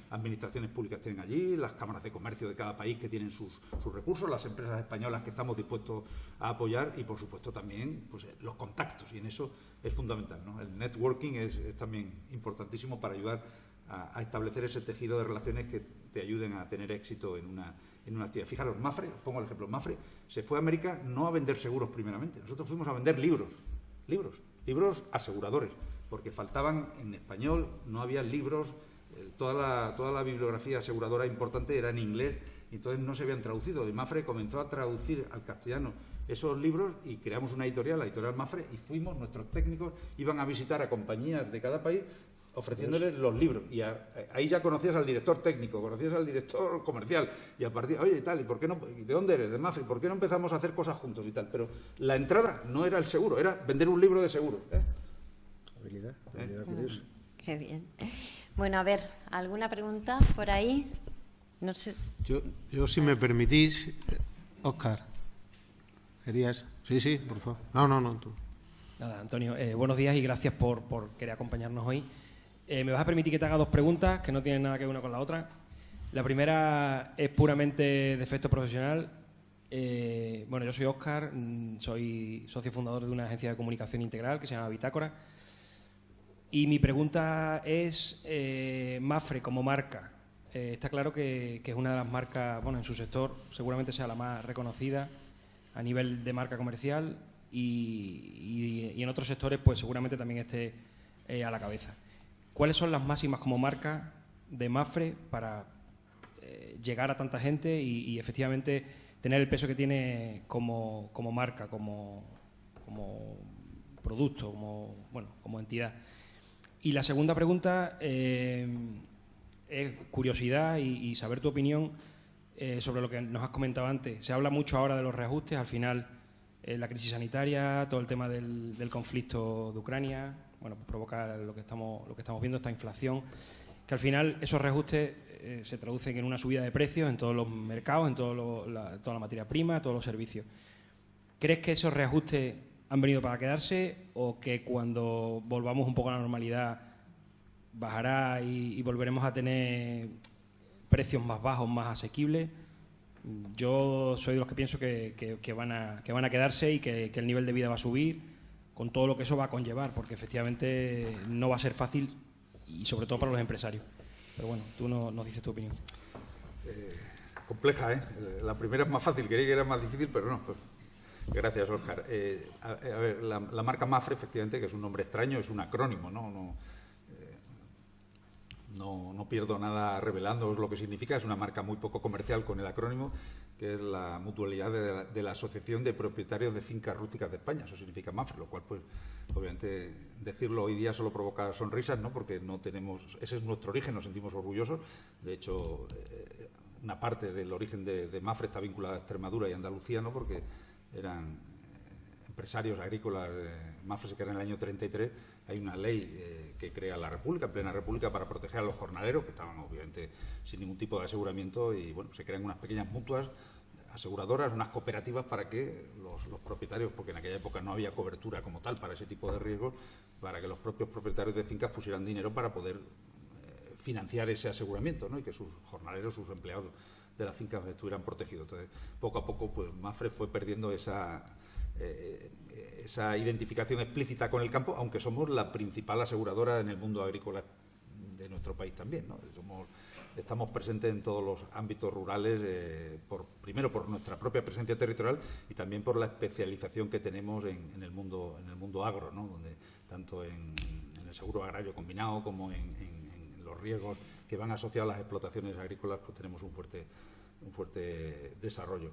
administraciones públicas tienen allí, las cámaras de comercio de cada país que tienen sus recursos, las empresas españolas que estamos dispuestos a apoyar y, por supuesto, también pues, los contactos, y en eso es fundamental, ¿no? El networking es también importantísimo para ayudar a establecer ese tejido de relaciones que te ayuden a tener éxito en una actividad. Fijaros, Mapfre, os pongo el ejemplo, Mapfre se fue a América no a vender seguros primeramente, nosotros fuimos a vender libros aseguradores, porque faltaban en español, no había libros, toda la bibliografía aseguradora importante era en inglés, y entonces no se habían traducido. Y Mapfre comenzó a traducir al castellano esos libros y creamos una editorial, la editorial Mapfre, y nuestros técnicos iban a visitar a compañías de cada país ofreciéndoles los libros. Y ahí ya conocías al director técnico, conocías al director comercial, y a partir, oye, y tal, ¿y por qué no? ¿De dónde eres? De Mapfre, ¿por qué no empezamos a hacer cosas juntos y tal? Pero la entrada no era el seguro, era vender un libro de seguro. Habilidad curiosa. Qué bien. Bueno, a ver, ¿alguna pregunta por ahí? No sé. Yo si me permitís, Óscar, ¿querías? Sí, por favor. No, tú. Nada, Antonio, buenos días y gracias por querer acompañarnos hoy. Me vas a permitir que te haga dos preguntas que no tienen nada que ver una con la otra. La primera es puramente de efecto profesional. Bueno, yo soy Óscar, soy socio fundador de una agencia de comunicación integral que se llama Bitácora. Y mi pregunta es, Mapfre como marca. Está claro que es una de las marcas, bueno, en su sector seguramente sea la más reconocida a nivel de marca comercial y en otros sectores pues seguramente también esté a la cabeza. ¿Cuáles son las máximas como marca de Mapfre para llegar a tanta gente y efectivamente tener el peso que tiene como marca, como producto, como entidad? Y la segunda pregunta es curiosidad y saber tu opinión sobre lo que nos has comentado antes. Se habla mucho ahora de los reajustes, al final la crisis sanitaria, todo el tema del conflicto de Ucrania, bueno, pues provoca lo que estamos viendo, esta inflación, que al final esos reajustes se traducen en una subida de precios en todos los mercados, en toda la materia prima, todos los servicios. ¿Crees que esos reajustes han venido para quedarse o que cuando volvamos un poco a la normalidad bajará y volveremos a tener precios más bajos, más asequibles? Yo soy de los que pienso que van a quedarse y que el nivel de vida va a subir con todo lo que eso va a conllevar, porque efectivamente no va a ser fácil y sobre todo para los empresarios. Pero bueno, tú nos dices tu opinión. Compleja, ¿eh? La primera es más fácil, creí que era más difícil, pero no. Pues, gracias, Óscar. A ver, la marca Mapfre, efectivamente, que es un nombre extraño, es un acrónimo, no pierdo nada revelándoos lo que significa. Es una marca muy poco comercial con el acrónimo, que es la mutualidad de la Asociación de Propietarios de Fincas Rústicas de España. Eso significa Mapfre, lo cual, pues, obviamente, decirlo hoy día solo provoca sonrisas, ¿no? Porque no tenemos, ese es nuestro origen, nos sentimos orgullosos. De hecho, una parte del origen de Mapfre está vinculada a Extremadura y Andalucía, ¿no? Porque eran empresarios agrícolas. Mapfre se crea en el año 33. Hay una ley que crea la República, plena República, para proteger a los jornaleros, que estaban obviamente sin ningún tipo de aseguramiento, y bueno, se crean unas pequeñas mutuas aseguradoras, unas cooperativas para que los propietarios, porque en aquella época no había cobertura como tal para ese tipo de riesgos, para que los propios propietarios de fincas pusieran dinero para poder financiar ese aseguramiento, ¿no? Y que sus jornaleros, sus empleados de las fincas estuvieran protegidos. Entonces, poco a poco, pues Mapfre fue perdiendo esa identificación explícita con el campo, aunque somos la principal aseguradora en el mundo agrícola de nuestro país también, ¿no? Estamos presentes en todos los ámbitos rurales, primero por nuestra propia presencia territorial y también por la especialización que tenemos en el mundo agro, ¿no? Donde tanto en el seguro agrario combinado como en los riesgos que van asociados a las explotaciones agrícolas, pues tenemos un fuerte desarrollo.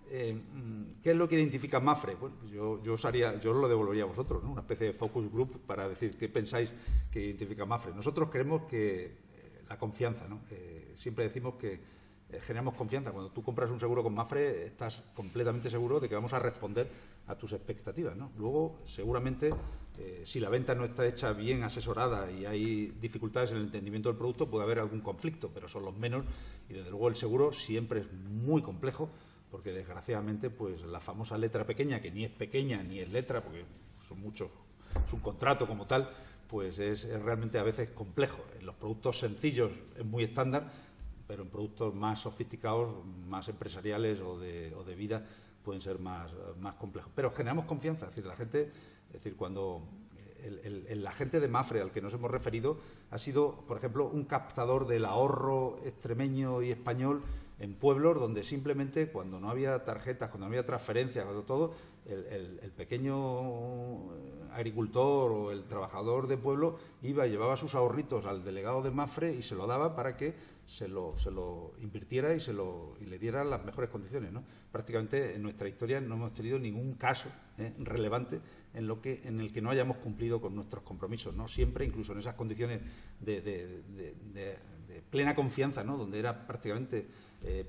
¿Qué es lo que identifica Mapfre? Bueno, pues yo lo devolvería a vosotros, ¿no? Una especie de focus group para decir qué pensáis que identifica Mapfre. Nosotros creemos que la confianza, ¿no? Siempre decimos que generamos confianza. Cuando tú compras un seguro con Mapfre, estás completamente seguro de que vamos a responder a tus expectativas, ¿no? Luego, seguramente, si la venta no está hecha bien asesorada y hay dificultades en el entendimiento del producto, puede haber algún conflicto, pero son los menos, y desde luego el seguro siempre es muy complejo, porque desgraciadamente pues la famosa letra pequeña, que ni es pequeña ni es letra, porque son muchos, es un contrato como tal, pues es realmente a veces complejo. En los productos sencillos es muy estándar, pero en productos más sofisticados, más empresariales o de vida, pueden ser más complejos. Pero generamos confianza, es decir, la gente, cuando el agente de Mapfre al que nos hemos referido ha sido, por ejemplo, un captador del ahorro extremeño y español en pueblos donde simplemente cuando no había tarjetas, cuando no había transferencias, cuando todo, el pequeño agricultor o el trabajador de pueblo iba y llevaba sus ahorritos al delegado de Mapfre y se lo daba para que se lo invirtiera y le diera las mejores condiciones, ¿no? Prácticamente en nuestra historia no hemos tenido ningún caso relevante en el que no hayamos cumplido con nuestros compromisos, ¿no? Siempre, incluso en esas condiciones de plena confianza, ¿no? Donde era prácticamente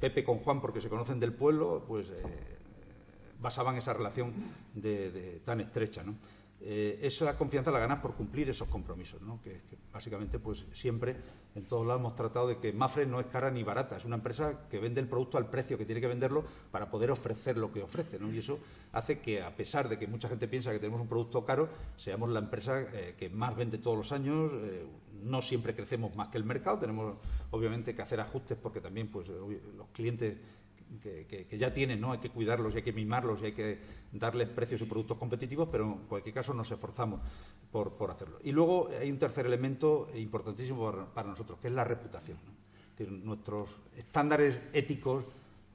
Pepe con Juan porque se conocen del pueblo, pues basaban esa relación tan estrecha, ¿no? Esa confianza la ganas por cumplir esos compromisos, ¿no? Que básicamente, pues siempre, en todos lados hemos tratado de que Mapfre no es cara ni barata, es una empresa que vende el producto al precio que tiene que venderlo para poder ofrecer lo que ofrece, ¿no? Y eso hace que, a pesar de que mucha gente piensa que tenemos un producto caro, seamos la empresa que más vende todos los años. No siempre crecemos más que el mercado, tenemos obviamente que hacer ajustes porque también pues los clientes que ya tienen, ¿no? Hay que cuidarlos y hay que mimarlos y hay que darles precios y productos competitivos, pero en cualquier caso nos esforzamos por hacerlo. Y luego hay un tercer elemento importantísimo para nosotros, que es la reputación, ¿no? Es decir, nuestros estándares éticos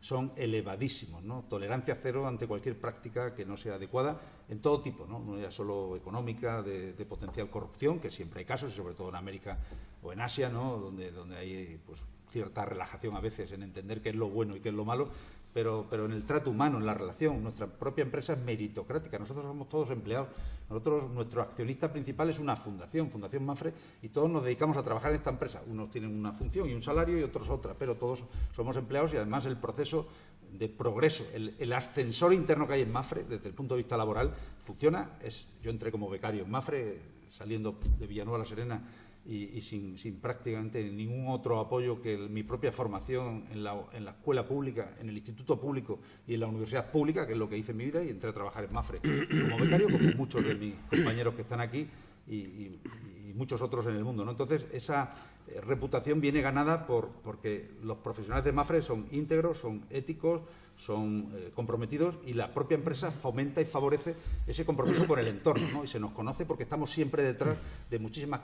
son elevadísimos, ¿no? Tolerancia cero ante cualquier práctica que no sea adecuada en todo tipo, no ya solo económica, de potencial corrupción, que siempre hay casos, y sobre todo en América o en Asia, ¿no? donde hay pues cierta relajación a veces en entender qué es lo bueno y qué es lo malo, pero en el trato humano, en la relación. Nuestra propia empresa es meritocrática, nosotros somos todos empleados, nuestro accionista principal es una fundación, Fundación Mapfre, y todos nos dedicamos a trabajar en esta empresa. Unos tienen una función y un salario y otros otra, pero todos somos empleados y además el proceso de progreso, el ascensor interno que hay en Mapfre, desde el punto de vista laboral, funciona. Yo entré como becario en Mapfre, saliendo de Villanueva la Serena, y sin prácticamente ningún otro apoyo que mi propia formación en la escuela pública, en el instituto público y en la universidad pública, que es lo que hice en mi vida, y entré a trabajar en Mapfre como becario, como muchos de mis compañeros que están aquí y muchos otros en el mundo, ¿no? Entonces, esa reputación viene ganada porque los profesionales de Mapfre son íntegros, son éticos, son comprometidos, y la propia empresa fomenta y favorece ese compromiso con el entorno, ¿no? Y se nos conoce porque estamos siempre detrás de muchísimas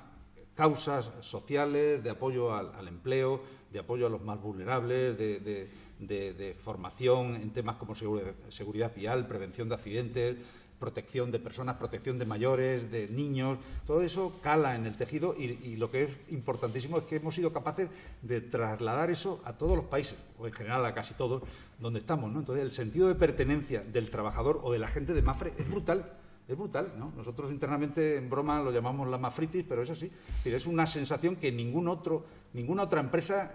causas sociales, de apoyo al empleo, de apoyo a los más vulnerables, de formación en temas como seguridad vial, prevención de accidentes, protección de personas, protección de mayores, de niños. Todo eso cala en el tejido y lo que es importantísimo es que hemos sido capaces de trasladar eso a todos los países, o en general a casi todos, donde estamos, ¿no? Entonces, el sentido de pertenencia del trabajador o de la gente de Mapfre es brutal. Es brutal, ¿no? Nosotros internamente en broma lo llamamos la mafritis, pero es así. Es una sensación que ninguna otra empresa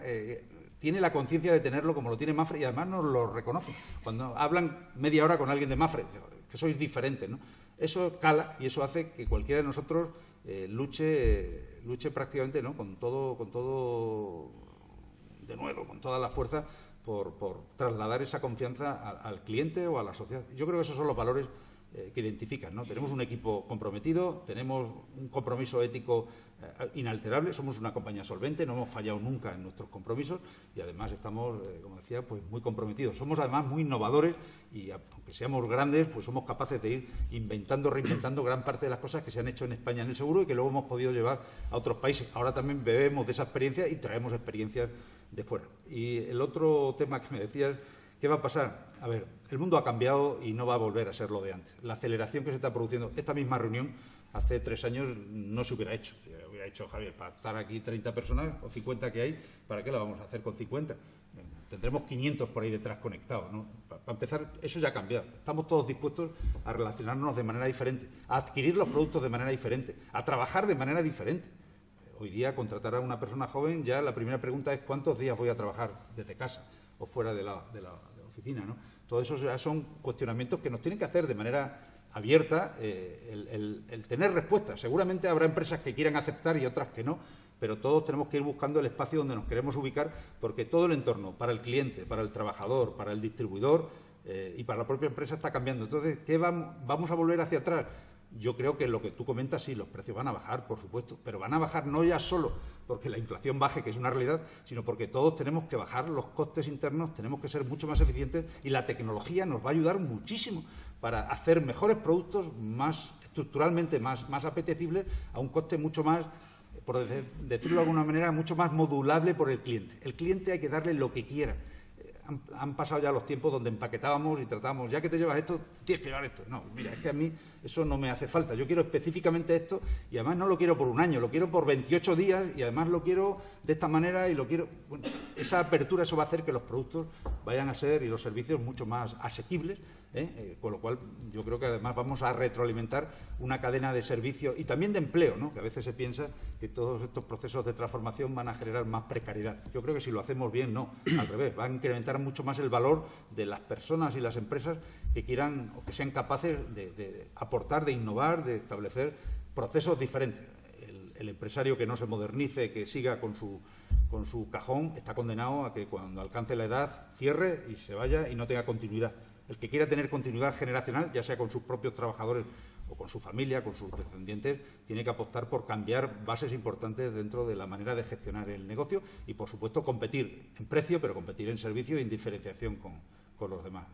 tiene la conciencia de tenerlo como lo tiene Mapfre, y además nos lo reconocen. Cuando hablan media hora con alguien de Mapfre, que sois diferentes, ¿no? Eso cala y eso hace que cualquiera de nosotros luche prácticamente, ¿no? Con todo de nuevo, con toda la fuerza por trasladar esa confianza al cliente o a la sociedad. Yo creo que esos son los valores que identifican, ¿no? Tenemos un equipo comprometido, tenemos un compromiso ético inalterable, somos una compañía solvente, no hemos fallado nunca en nuestros compromisos y además estamos, como decía, pues muy comprometidos. Somos además muy innovadores y aunque seamos grandes, pues somos capaces de ir reinventando gran parte de las cosas que se han hecho en España en el seguro y que luego hemos podido llevar a otros países. Ahora también bebemos de esa experiencia y traemos experiencias de fuera. Y el otro tema que me decías, ¿qué va a pasar? A ver, el mundo ha cambiado y no va a volver a ser lo de antes. La aceleración que se está produciendo, esta misma reunión, hace 3 años no se hubiera hecho. Se hubiera hecho, Javier, para estar aquí 30 personas o 50 que hay, ¿para qué la vamos a hacer con 50? Tendremos 500 por ahí detrás conectados, ¿no? Para empezar, eso ya ha cambiado. Estamos todos dispuestos a relacionarnos de manera diferente, a adquirir los productos de manera diferente, a trabajar de manera diferente. Hoy día, contratar a una persona joven, ya la primera pregunta es ¿cuántos días voy a trabajar desde casa o fuera de la oficina, ¿no? Todo eso ya son cuestionamientos que nos tienen que hacer de manera abierta el tener respuestas. Seguramente habrá empresas que quieran aceptar y otras que no, pero todos tenemos que ir buscando el espacio donde nos queremos ubicar, porque todo el entorno, para el cliente, para el trabajador, para el distribuidor y para la propia empresa está cambiando. Entonces, ¿qué vamos a volver hacia atrás? Yo creo que lo que tú comentas, sí, los precios van a bajar, por supuesto, pero van a bajar no ya solo porque la inflación baje, que es una realidad, sino porque todos tenemos que bajar los costes internos, tenemos que ser mucho más eficientes y la tecnología nos va a ayudar muchísimo para hacer mejores productos, más estructuralmente más apetecibles, a un coste mucho más, por decirlo de alguna manera, mucho más modulable por el cliente. El cliente hay que darle lo que quiera. han pasado ya los tiempos donde empaquetábamos y tratábamos, ya que te llevas esto, tienes que llevar esto. No, mira, es que a mí eso no me hace falta. Yo quiero específicamente esto y además no lo quiero por un año, lo quiero por 28 días y además lo quiero de esta manera y lo quiero... Bueno, esa apertura, eso va a hacer que los productos vayan a ser y los servicios mucho más asequibles, con lo cual yo creo que además vamos a retroalimentar una cadena de servicios y también de empleo, ¿no? Que a veces se piensa que todos estos procesos de transformación van a generar más precariedad. Yo creo que si lo hacemos bien, no, al revés, va a incrementar mucho más el valor de las personas y las empresas que quieran o que sean capaces de aportar, de innovar, de establecer procesos diferentes. El empresario que no se modernice, que siga con su cajón, está condenado a que cuando alcance la edad cierre y se vaya y no tenga continuidad. El que quiera tener continuidad generacional, ya sea con sus propios trabajadores o con su familia, con sus descendientes, tiene que apostar por cambiar bases importantes dentro de la manera de gestionar el negocio y, por supuesto, competir en precio, pero competir en servicio y en diferenciación con los demás.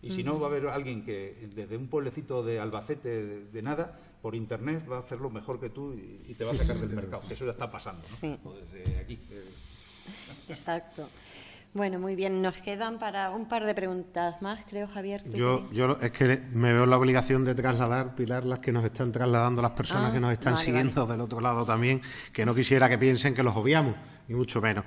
Y si no, va a haber alguien que desde un pueblecito de Albacete, de nada, por Internet va a hacerlo mejor que tú y te va a sacar del mercado. Eso ya está pasando, ¿no? Sí. O desde aquí. Exacto. Bueno, muy bien. Nos quedan para un par de preguntas más, creo, Javier. Yo es que me veo la obligación de trasladar, Pilar, las que nos están trasladando las personas que nos están siguiendo del otro lado también, que no quisiera que piensen que los obviamos, ni mucho menos.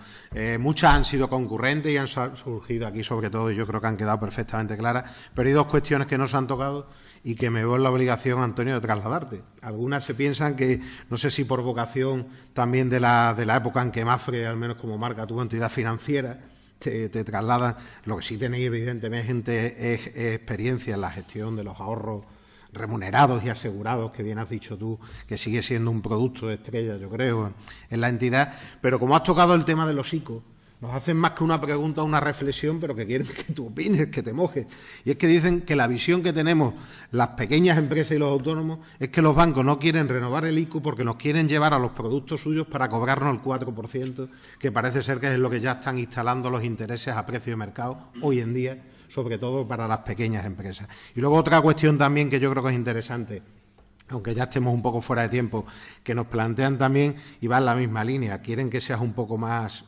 Muchas han sido concurrentes y han surgido aquí, sobre todo, y yo creo que han quedado perfectamente claras, pero hay dos cuestiones que no se han tocado y que me veo en la obligación, Antonio, de trasladarte. Algunas se piensan que, no sé si por vocación también de la época en que Mapfre, al menos como marca, tuvo entidad financiera, te trasladan. Lo que sí tenéis, evidentemente, es experiencia en la gestión de los ahorros remunerados y asegurados, que bien has dicho tú, que sigue siendo un producto de estrella, yo creo, en la entidad. Pero como has tocado el tema de los ICO, nos hacen más que una pregunta o una reflexión, pero que quieren que tú opines, que te mojes. Y es que dicen que la visión que tenemos las pequeñas empresas y los autónomos es que los bancos no quieren renovar el ICO porque nos quieren llevar a los productos suyos para cobrarnos el 4%, que parece ser que es lo que ya están instalando los intereses a precio de mercado hoy en día, sobre todo para las pequeñas empresas. Y luego otra cuestión también que yo creo que es interesante, aunque ya estemos un poco fuera de tiempo, que nos plantean también y va en la misma línea. Quieren que seas un poco más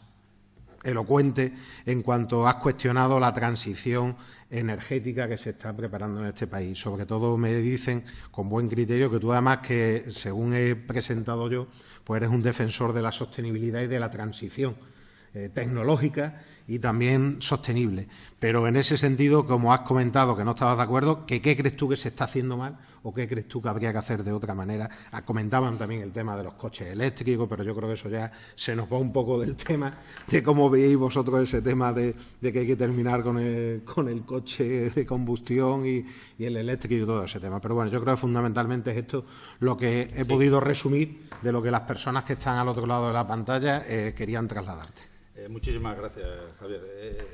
elocuente en cuanto has cuestionado la transición energética que se está preparando en este país. Sobre todo me dicen, con buen criterio, que tú además, que según he presentado yo, pues eres un defensor de la sostenibilidad y de la transición tecnológica y también sostenible. Pero en ese sentido, como has comentado que no estabas de acuerdo, ¿qué crees tú que se está haciendo mal o qué crees tú que habría que hacer de otra manera? Comentaban también el tema de los coches eléctricos, pero yo creo que eso ya se nos va un poco del tema de cómo veis vosotros ese tema de que hay que terminar con el coche de combustión y el eléctrico y todo ese tema. Pero bueno, yo creo que fundamentalmente es esto lo que he podido resumir de lo que las personas que están al otro lado de la pantalla querían trasladarte. Muchísimas gracias, Javier.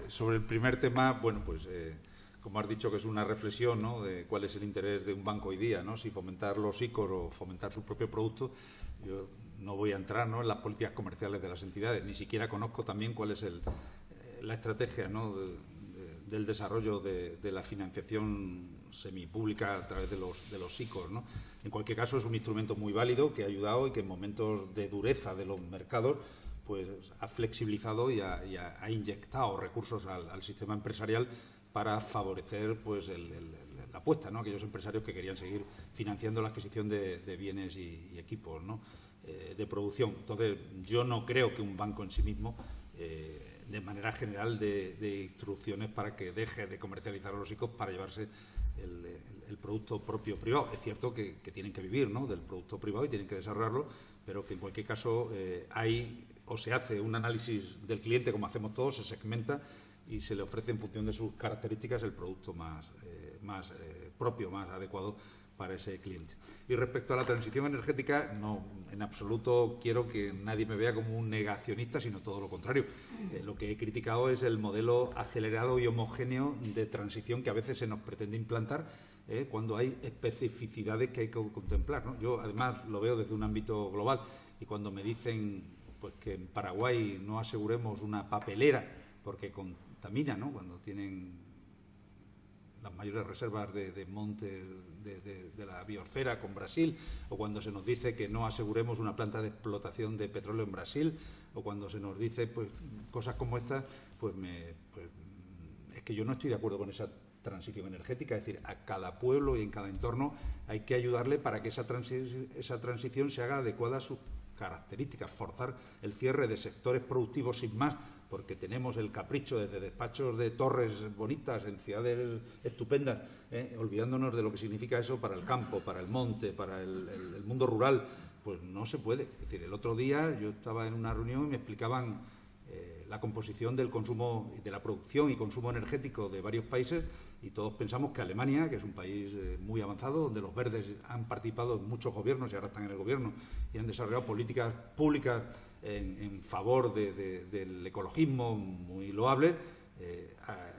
Sobre el primer tema, bueno, pues como has dicho, que es una reflexión, ¿no?, de cuál es el interés de un banco hoy día, ¿no?, si fomentar los ICOs o fomentar sus propios productos. Yo no voy a entrar, ¿no?, en las políticas comerciales de las entidades, ni siquiera conozco también cuál es la estrategia, ¿no?, del desarrollo de la financiación semipública a través de los ICOs, ¿no? En cualquier caso, es un instrumento muy válido que ha ayudado y que en momentos de dureza de los mercados pues ha flexibilizado y ha inyectado recursos al sistema empresarial para favorecer pues la apuesta, ¿no?, aquellos empresarios que querían seguir financiando la adquisición de bienes y equipos, ¿no?, de producción. Entonces, yo no creo que un banco en sí mismo, de manera general, de instrucciones para que deje de comercializar los ICOs para llevarse el producto propio privado. Es cierto que tienen que vivir, ¿no?, del producto privado y tienen que desarrollarlo, pero que en cualquier caso o se hace un análisis del cliente, como hacemos todos, se segmenta y se le ofrece en función de sus características el producto más propio, más adecuado para ese cliente. Y respecto a la transición energética, no, en absoluto quiero que nadie me vea como un negacionista, sino todo lo contrario. Lo que he criticado es el modelo acelerado y homogéneo de transición que a veces se nos pretende implantar cuando hay especificidades que hay que contemplar, ¿no? Yo, además, lo veo desde un ámbito global y cuando me dicen pues que en Paraguay no aseguremos una papelera porque contamina, ¿no?, cuando tienen las mayores reservas de montes de la biosfera con Brasil, o cuando se nos dice que no aseguremos una planta de explotación de petróleo en Brasil, o cuando se nos dice pues cosas como estas, pues es que yo no estoy de acuerdo con esa transición energética. Es decir, a cada pueblo y en cada entorno hay que ayudarle para que esa transición se haga adecuada a sus características, forzar el cierre de sectores productivos sin más, porque tenemos el capricho desde despachos de torres bonitas en ciudades estupendas, olvidándonos de lo que significa eso para el campo, para el monte, para el mundo rural. Pues no se puede. Es decir, el otro día yo estaba en una reunión y me explicaban la composición del consumo, de la producción y consumo energético de varios países, y todos pensamos que Alemania, que es un país muy avanzado, donde los verdes han participado en muchos gobiernos y ahora están en el gobierno y han desarrollado políticas públicas en favor del ecologismo muy loable,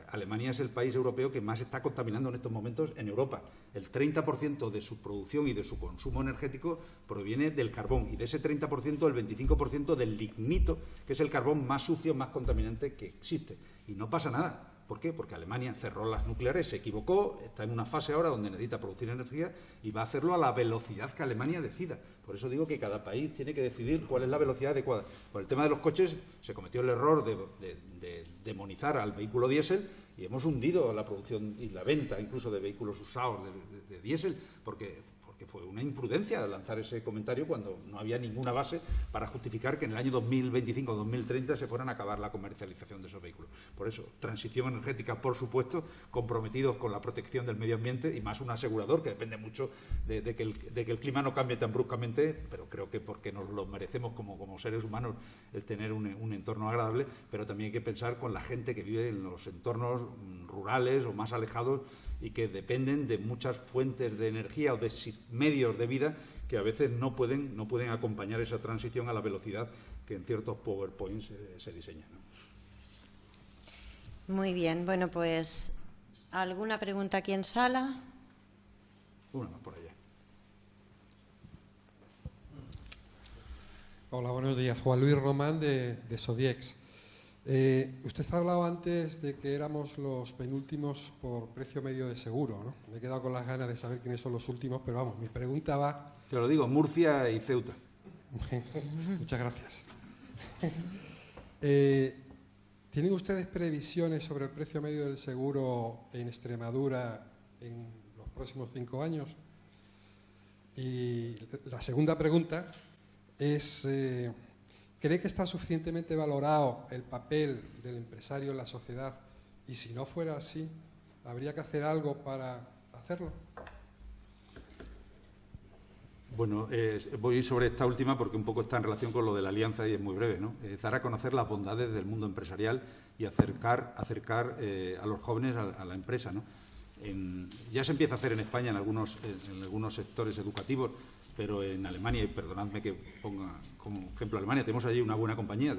Alemania es el país europeo que más está contaminando en estos momentos en Europa. El 30% de su producción y de su consumo energético proviene del carbón, y de ese 30% el 25% del lignito, que es el carbón más sucio, más contaminante que existe. Y no pasa nada. ¿Por qué? Porque Alemania cerró las nucleares, se equivocó, está en una fase ahora donde necesita producir energía y va a hacerlo a la velocidad que Alemania decida. Por eso digo que cada país tiene que decidir cuál es la velocidad adecuada. Por el tema de los coches se cometió el error de demonizar al vehículo diésel, y hemos hundido la producción y la venta incluso de vehículos usados de diésel, porque fue una imprudencia lanzar ese comentario cuando no había ninguna base para justificar que en el año 2025 o 2030 se fueran a acabar la comercialización de esos vehículos. Por eso, transición energética, por supuesto, comprometidos con la protección del medio ambiente, y más un asegurador que depende mucho de que el clima no cambie tan bruscamente, pero creo que porque nos lo merecemos como seres humanos el tener un entorno agradable, pero también hay que pensar con la gente que vive en los entornos rurales o más alejados y que dependen de muchas fuentes de energía o de medios de vida que a veces no pueden acompañar esa transición a la velocidad que en ciertos PowerPoints se diseñan, ¿no? Muy bien, bueno, pues ¿alguna pregunta aquí en sala? Una más por allá. Hola, buenos días. Juan Luis Román de Sodiex. Usted ha hablado antes de que éramos los penúltimos por precio medio de seguro, ¿no? Me he quedado con las ganas de saber quiénes son los últimos, pero vamos, mi pregunta va... Te lo digo, Murcia y Ceuta. Muchas gracias. ¿Tienen ustedes previsiones sobre el precio medio del seguro en Extremadura en los próximos 5 años? Y la segunda pregunta es... ¿cree que está suficientemente valorado el papel del empresario en la sociedad? Y si no fuera así, ¿habría que hacer algo para hacerlo? Bueno, voy sobre esta última porque un poco está en relación con lo de la alianza y es muy breve, ¿no? Dar a conocer las bondades del mundo empresarial y acercar a los jóvenes a la empresa, ¿no? Ya se empieza a hacer en España en algunos sectores educativos, pero en Alemania, y perdonadme que ponga como ejemplo Alemania, tenemos allí una buena compañía,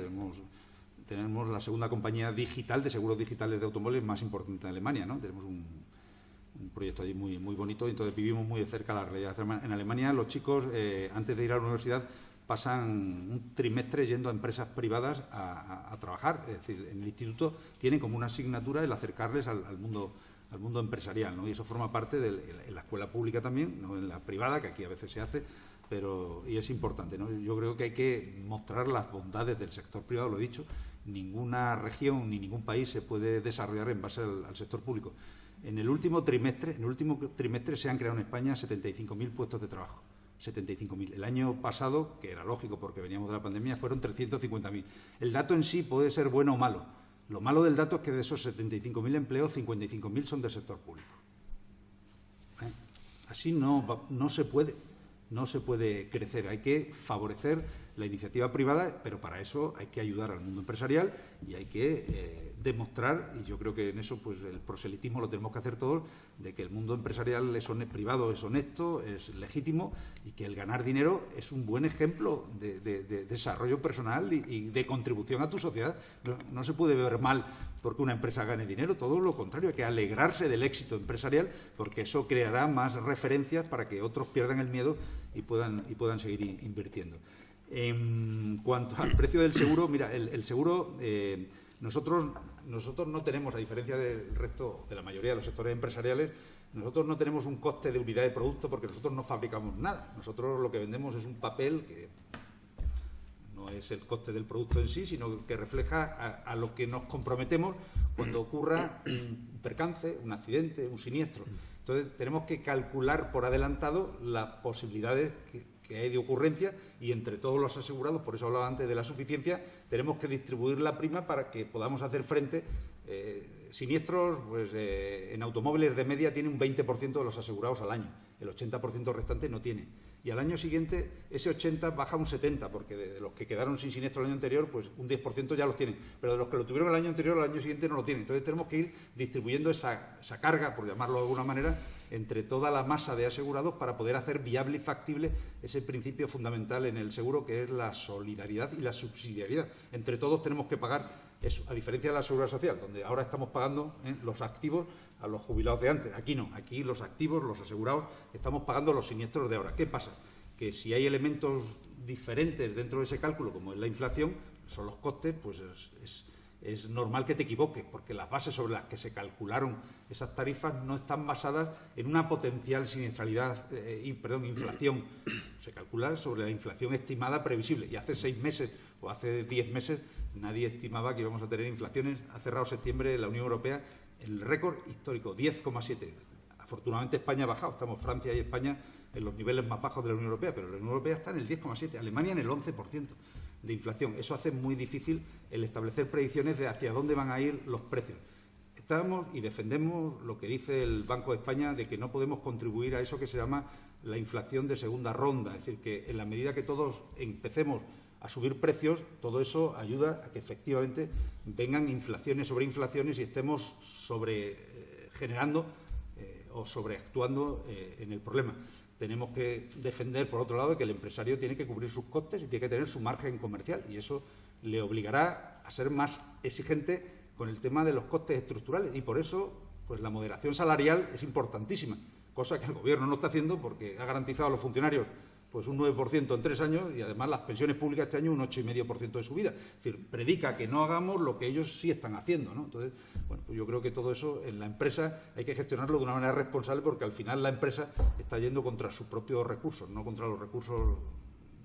tenemos la segunda compañía digital de seguros digitales de automóviles más importante en Alemania, ¿no? Tenemos un proyecto allí muy, muy bonito, y entonces vivimos muy de cerca la realidad. En Alemania los chicos, antes de ir a la universidad, pasan un trimestre yendo a empresas privadas a trabajar. Es decir, en el instituto tienen como una asignatura el acercarles al mundo empresarial, ¿no? Y eso forma parte en la escuela pública también, no en la privada, que aquí a veces se hace, y es importante, ¿no? Yo creo que hay que mostrar las bondades del sector privado, lo he dicho. Ninguna región ni ningún país se puede desarrollar en base al sector público. En el último trimestre se han creado en España 75.000 puestos de trabajo. 75.000. El año pasado, que era lógico porque veníamos de la pandemia, fueron 350.000. El dato en sí puede ser bueno o malo. Lo malo del dato es que de esos 75.000 empleos, 55.000 son del sector público. Así no se puede crecer. Hay que favorecer la iniciativa privada, pero para eso hay que ayudar al mundo empresarial y hay que demostrar, y yo creo que en eso pues el proselitismo lo tenemos que hacer todos, de que el mundo empresarial privado es honesto, es legítimo, y que el ganar dinero es un buen ejemplo de desarrollo personal y de contribución a tu sociedad. No se puede ver mal porque una empresa gane dinero, todo lo contrario, hay que alegrarse del éxito empresarial, porque eso creará más referencias para que otros pierdan el miedo y puedan seguir invirtiendo. En cuanto al precio del seguro, mira, el seguro Nosotros no tenemos, a diferencia del resto, de la mayoría de los sectores empresariales, nosotros no tenemos un coste de unidad de producto porque nosotros no fabricamos nada. Nosotros lo que vendemos es un papel que no es el coste del producto en sí, sino que refleja a lo que nos comprometemos cuando ocurra un percance, un accidente, un siniestro. Entonces, tenemos que calcular por adelantado las posibilidades que hay de ocurrencia y entre todos los asegurados, por eso hablaba antes de la suficiencia, tenemos que distribuir la prima para que podamos hacer frente. Siniestros, pues en automóviles de media tiene un 20% de los asegurados al año, el 80% restante no tiene. Y al año siguiente ese 80 baja un 70, porque de los que quedaron sin siniestro el año anterior, pues un 10% ya los tienen. Pero de los que lo tuvieron el año anterior, al año siguiente no lo tienen. Entonces tenemos que ir distribuyendo esa carga, por llamarlo de alguna manera, entre toda la masa de asegurados para poder hacer viable y factible ese principio fundamental en el seguro, que es la solidaridad y la subsidiariedad. Entre todos tenemos que pagar eso, a diferencia de la seguridad social, donde ahora estamos pagando los activos a los jubilados de antes. Aquí no, aquí los activos, los asegurados, estamos pagando los siniestros de ahora. ¿Qué pasa? Que si hay elementos diferentes dentro de ese cálculo, como es la inflación, son los costes, pues es normal que te equivoques, porque las bases sobre las que se calcularon esas tarifas no están basadas en una potencial siniestralidad, inflación. Se calcula sobre la inflación estimada previsible. Y hace 6 meses o hace 10 meses nadie estimaba que íbamos a tener inflaciones. Ha cerrado septiembre la Unión Europea el récord histórico, 10,7. Afortunadamente España ha bajado. Estamos Francia y España en los niveles más bajos de la Unión Europea, pero la Unión Europea está en el 10,7. Alemania en el 11% de inflación. Eso hace muy difícil el establecer predicciones de hacia dónde van a ir los precios. Estamos y defendemos lo que dice el Banco de España de que no podemos contribuir a eso que se llama la inflación de segunda ronda. Es decir, que en la medida que todos empecemos a subir precios, todo eso ayuda a que efectivamente vengan inflaciones sobre inflaciones y estemos generando o sobreactuando en el problema. Tenemos que defender, por otro lado, que el empresario tiene que cubrir sus costes y tiene que tener su margen comercial, y eso le obligará a ser más exigente con el tema de los costes estructurales, y por eso pues la moderación salarial es importantísima, cosa que el Gobierno no está haciendo porque ha garantizado a los funcionarios pues un 9% en 3 años y además las pensiones públicas este año un 8,5% de subida. Es decir, predica que no hagamos lo que ellos sí están haciendo, ¿no? Entonces, bueno, pues yo creo que todo eso en la empresa hay que gestionarlo de una manera responsable, porque al final la empresa está yendo contra sus propios recursos, no contra los recursos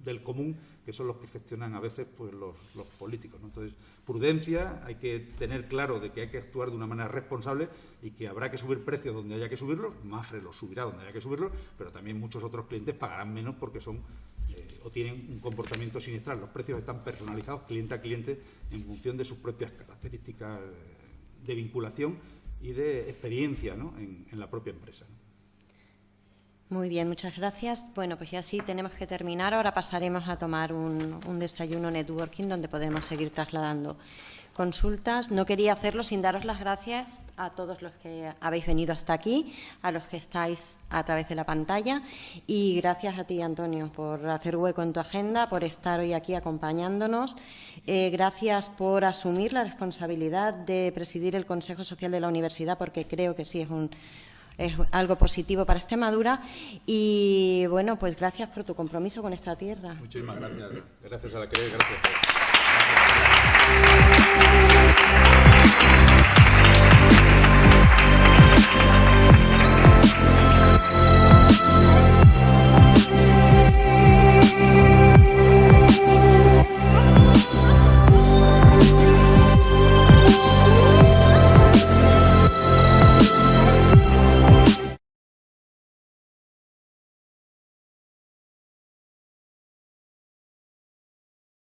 del común, que son los que gestionan a veces pues los políticos, ¿no? Entonces, prudencia, hay que tener claro de que hay que actuar de una manera responsable y que habrá que subir precios donde haya que subirlos, Mafre los subirá donde haya que subirlos, pero también muchos otros clientes pagarán menos porque son o tienen un comportamiento siniestral. Los precios están personalizados cliente a cliente en función de sus propias características de vinculación y de experiencia, ¿no? en la propia empresa, ¿no? Muy bien, muchas gracias. Bueno, pues ya sí tenemos que terminar. Ahora pasaremos a tomar un desayuno networking donde podemos seguir trasladando consultas. No quería hacerlo sin daros las gracias a todos los que habéis venido hasta aquí, a los que estáis a través de la pantalla, y gracias a ti, Antonio, por hacer hueco en tu agenda, por estar hoy aquí acompañándonos. Gracias por asumir la responsabilidad de presidir el Consejo Social de la Universidad, porque creo que sí es algo positivo para Extremadura, y bueno, pues gracias por tu compromiso con esta tierra. Muchísimas gracias. Gracias a la que gracias.